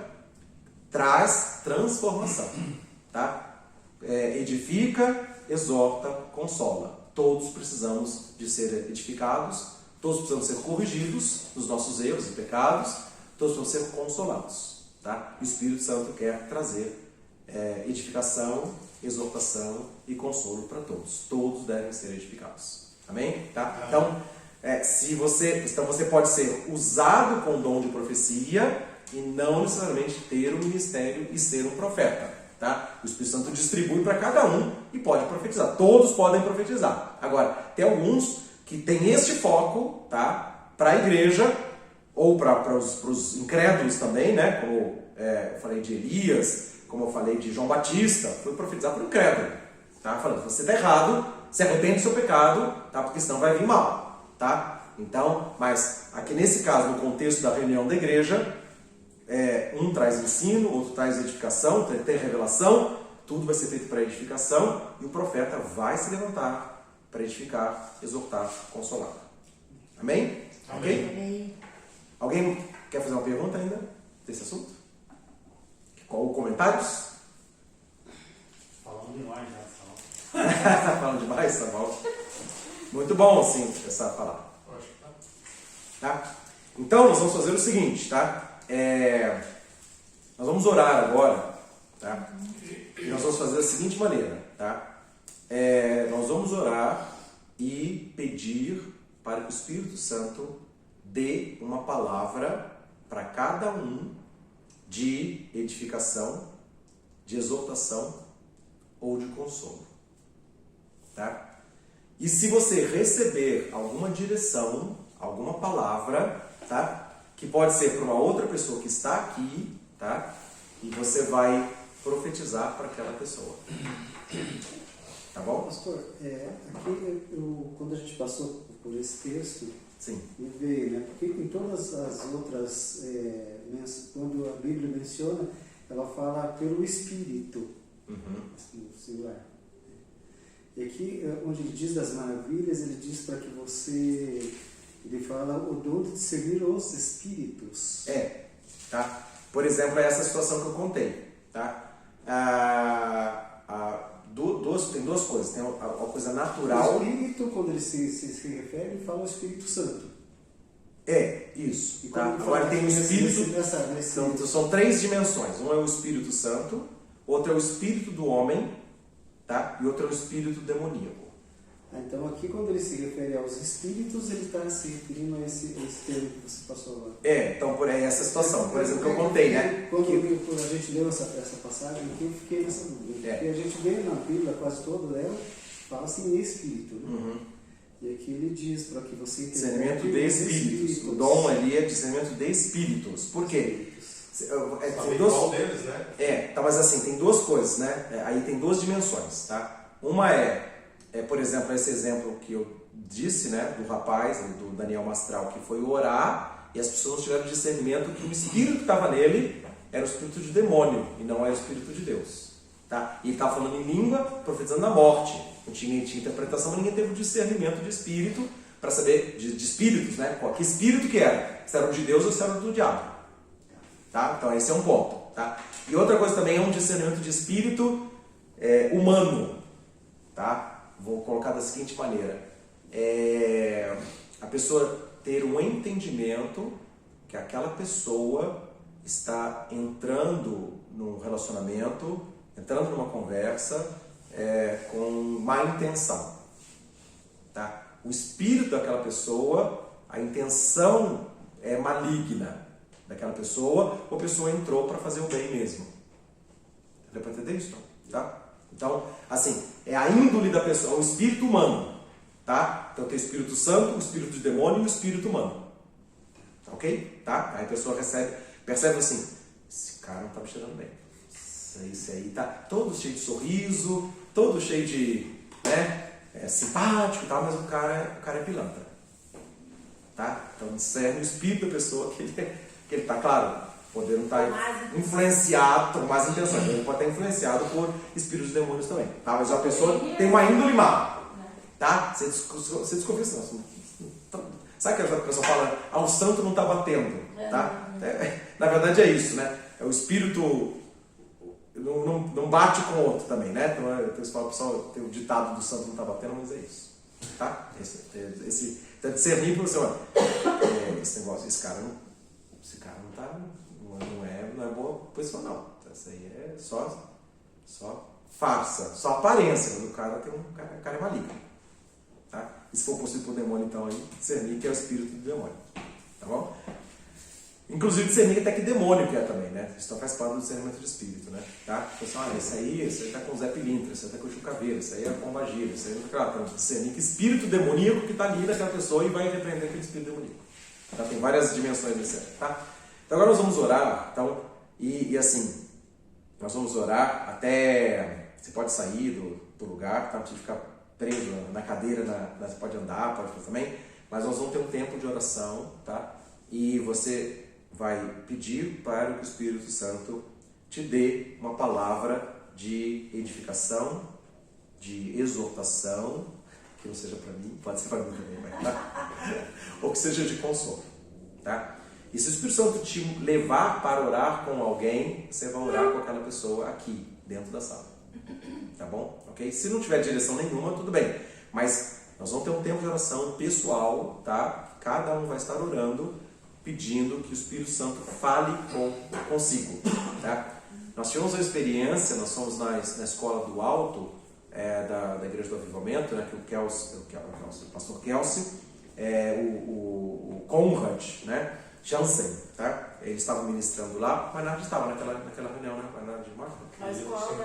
traz transformação. Tá? Edifica, exorta, consola. Todos precisamos de ser edificados. Todos precisamos ser corrigidos nos nossos erros e pecados. Todos precisamos ser consolados. Tá? O Espírito Santo quer trazer edificação, exortação e consolo para todos. Todos devem ser edificados. Amém? Tá? Então, você pode ser usado com o dom de profecia e não necessariamente ter o ministério e ser um profeta. Tá? O Espírito Santo distribui para cada um e pode profetizar. Todos podem profetizar. Agora, tem alguns que têm este foco, tá? Para a igreja ou para os incrédulos também, né? Como eu falei de Elias, como eu falei de João Batista, foi profetizar para o incrédulo, tá? Falando, você está errado, se arrepende do seu pecado, tá? Porque senão vai vir mal, tá? Então, mas aqui nesse caso, no contexto da reunião da igreja, um traz ensino, outro traz edificação, tem revelação, tudo vai ser feito para edificação, e o profeta vai se levantar para edificar, exortar, consolar. Amém? Amém. Ok? Alguém quer fazer uma pergunta ainda desse assunto? Qual comentários? Falando demais já, Samuel. Falando demais, Samuel. Muito bom, sim, essa palavra. Eu acho que tá Tá? Então, nós vamos fazer o seguinte, tá? Nós vamos orar agora, tá? E nós vamos fazer da seguinte maneira, tá? Nós vamos orar e pedir para que o Espírito Santo dê uma palavra para cada um de edificação, de exortação ou de consolo, tá? E se você receber alguma direção, alguma palavra, tá? Que pode ser para uma outra pessoa que está aqui, tá? E você vai profetizar para aquela pessoa. Tá bom? Pastor, aqui quando a gente passou por esse texto, Sim. me veio, né? Porque em todas as outras, quando a Bíblia menciona, ela fala pelo Espírito, no singular. E aqui, onde ele diz das maravilhas, ele diz para que você, ele fala o dom de discernir os Espíritos. Tá? Por exemplo, essa situação que eu contei, tá? Tem duas coisas. Tem uma coisa natural. O Espírito, quando ele se refere, ele fala o Espírito Santo. Isso. E Tá? quando Agora tem o Espírito. Então, São 3 dimensões. Um é o Espírito Santo, outro é o Espírito do homem, tá? E outro é o Espírito demoníaco. Então aqui quando ele se refere aos Espíritos, ele está se referindo a esse termo que você passou agora. Então por aí essa situação. Por exemplo, que eu contei, né? Quando a gente leu essa passagem aqui, eu fiquei nessa dúvida. Porque a gente vê na Bíblia quase toda ela, fala assim em Espírito, né? E aqui ele diz para que você entenda. Discernimento de espíritos. O dom ali é discernimento de espíritos. Por quê? Tem qual deles, né? Tá, mas assim, tem duas coisas, né? Aí tem 2 dimensões, tá? Uma por exemplo, esse exemplo que eu disse, né? Do rapaz, do Daniel Mastral, que foi orar e as pessoas tiveram discernimento que o espírito que estava nele era o espírito de demônio e não era o espírito de Deus, tá? E ele estava falando em língua, profetizando a morte. Não tinha interpretação, mas ninguém teve o discernimento de espírito para saber, de espíritos, né? Que espírito que era? Se era o de Deus ou se era o do diabo. Tá? Então esse é um ponto. Tá? E outra coisa também é um discernimento de espírito humano. Tá? Vou colocar da seguinte maneira. A pessoa ter um entendimento que aquela pessoa está entrando num relacionamento, entrando numa conversa com má intenção. Tá? O espírito daquela pessoa, a intenção é maligna daquela pessoa, ou a pessoa entrou para fazer o bem mesmo. Deu para entender isso? Tá? Então, assim, é a índole da pessoa, o espírito humano. Tá? Então tem o Espírito Santo, o Espírito de demônio e o Espírito humano. Tá, ok? Tá? Aí a pessoa percebe assim, esse cara não está me cheirando bem. Esse aí tá todo cheio de sorriso, todo cheio de, né, simpático e tal, mas o cara é pilantra. Tá? Então discerne o espírito da pessoa que ele está, claro, poder não estar influenciado, com más intenções, ele pode estar influenciado por espíritos de demônios também, tá? Mas a pessoa tem uma índole má, tá? Você desconfia assim, sabe que a pessoa fala, o santo não está batendo, tá? Na verdade é isso, né? É o espírito não bate com o outro também, né? Então o pessoal tem o ditado do santo não está batendo, mas é isso, tá? Esse discernir para você, olha, esse negócio, esse cara não tá, não é boa pessoa não. Isso aí é só farsa, só aparência, mas o cara o cara é maligno, tá? E se for possível pro demônio, então aí discernir que é o espírito do demônio, tá bom? Inclusive discernir até que demônio que é também, né? Isso faz parte do discernimento de espírito, né? Tá? Então, esse aí tá com Zé Pilintra, esse aí tá com o Chucaveira, esse aí é Pomba Gira, esse aí então, discernir que espírito demoníaco que tá ali naquela pessoa e vai repreender aquele espírito demoníaco. Tá? Tem várias dimensões nesse, tá? Então agora nós vamos orar, então, e assim, nós vamos orar até, você pode sair do lugar, tá? Não precisa ficar preso na cadeira, você pode andar, pode fazer também, mas nós vamos ter um tempo de oração, tá? E você vai pedir para que o Espírito Santo te dê uma palavra de edificação, de exortação, que não seja para mim, pode ser para mim também, mas, tá? Ou que seja de consolo, tá? E se o Espírito Santo te levar para orar com alguém, você vai orar com aquela pessoa aqui, dentro da sala, tá bom? Ok? Se não tiver direção nenhuma, tudo bem, mas Nós vamos ter um tempo de oração pessoal, tá? Cada um vai estar orando, pedindo que o Espírito Santo fale consigo, tá? Nós tivemos uma experiência, nós fomos na escola do Alto, da Igreja do Avivamento, né, que o pastor Kelsey, o Conrad, né, Jansen, tá? Eles estavam ministrando lá, mas Bernardo estava naquela reunião, né? Bernardo de Marco. Na escola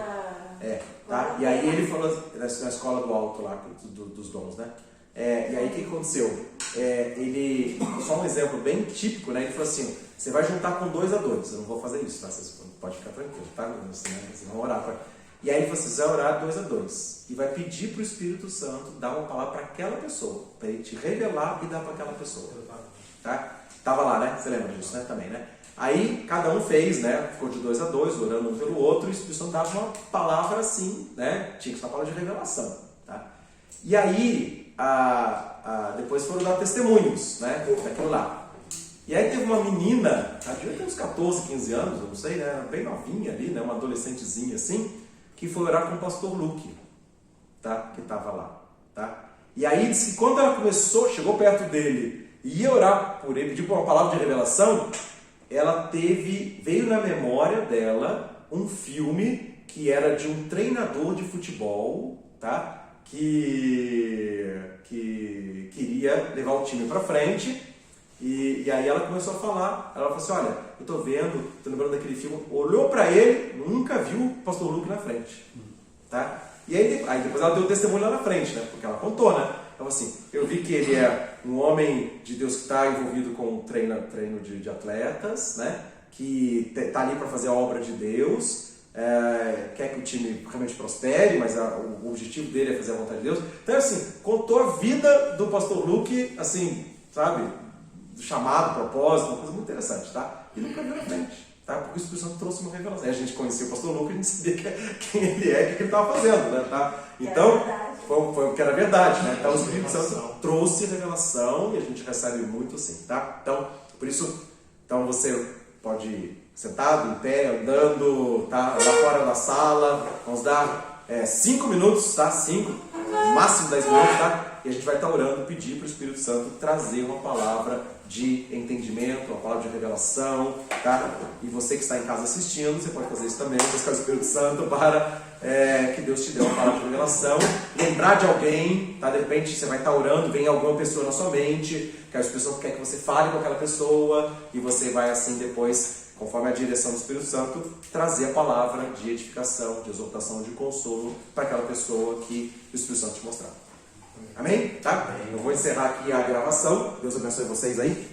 tá? E aí ele falou na escola do Alto lá, dos dons, né? E aí o que aconteceu? Ele, só um exemplo bem típico, né? Ele falou assim: você vai juntar com 2 a 2, eu não vou fazer isso, tá? Vocês podem ficar tranquilos, tá? Vocês vão orar pra... E aí ele falou assim: você vai orar 2 a 2 e vai pedir para o Espírito Santo dar uma palavra para aquela pessoa, para ele te revelar e dar para aquela pessoa, tá? Tava lá, né? Você lembra disso, né? Também, né? Aí cada um fez, né? Ficou de 2 a 2, orando um pelo outro, e o Espírito Santo dava uma palavra assim, né? Tinha que ser uma palavra de revelação, tá? E aí depois foram dar testemunhos, né? Daquilo lá. E aí teve uma menina, ela devia ter uns 14, 15 anos, eu não sei, né? Bem novinha ali, né? Uma adolescentezinha assim, que foi orar com o pastor Luke, tá? Que estava lá, tá? E aí disse que quando ela chegou perto dele e ia orar por ele, pedir por uma palavra de revelação, ela veio na memória dela um filme que era de um treinador de futebol, tá? Que queria levar o time para frente, e aí ela começou a falar. Ela falou assim: olha, eu tô lembrando daquele filme, olhou para ele, nunca viu o pastor Luke na frente, tá? E aí depois ela deu testemunho lá na frente, né? Porque ela contou, né? Ela falou assim: eu vi que ele é um homem de Deus que está envolvido com treino de atletas, né? Que está ali para fazer a obra de Deus, quer que o time realmente prospere, mas o objetivo dele é fazer a vontade de Deus. Então, assim, contou a vida do pastor Luke, assim, sabe? Do chamado, propósito, uma coisa muito interessante, tá? E nunca viu na frente, tá? Porque o Espírito Santo trouxe uma revelação. Aí a gente conhecia o pastor Luke e a gente sabia quem ele é, o que ele estava fazendo, né? Tá? Então, foi o que era verdade, né? Então o Espírito Santo trouxe revelação e a gente recebe muito assim, tá? Então, por isso, você pode ir sentado, em pé, andando, tá? Lá fora da sala. Vamos dar 5 minutos, tá? 5, máximo 10 minutos, tá? E a gente vai estar orando, pedir para o Espírito Santo trazer uma palavra de entendimento, uma palavra de revelação, tá? E você que está em casa assistindo, você pode fazer isso também, buscar o Espírito Santo para que Deus te dê uma palavra de revelação. Lembrar de alguém, tá? De repente você vai estar orando, vem alguma pessoa na sua mente, que a pessoa quer que você fale com aquela pessoa, e você vai assim depois, conforme a direção do Espírito Santo, trazer a palavra de edificação, de exortação, de consolo para aquela pessoa que o Espírito Santo te mostrar. Amém? Tá? Eu vou encerrar aqui a gravação. Deus abençoe vocês aí.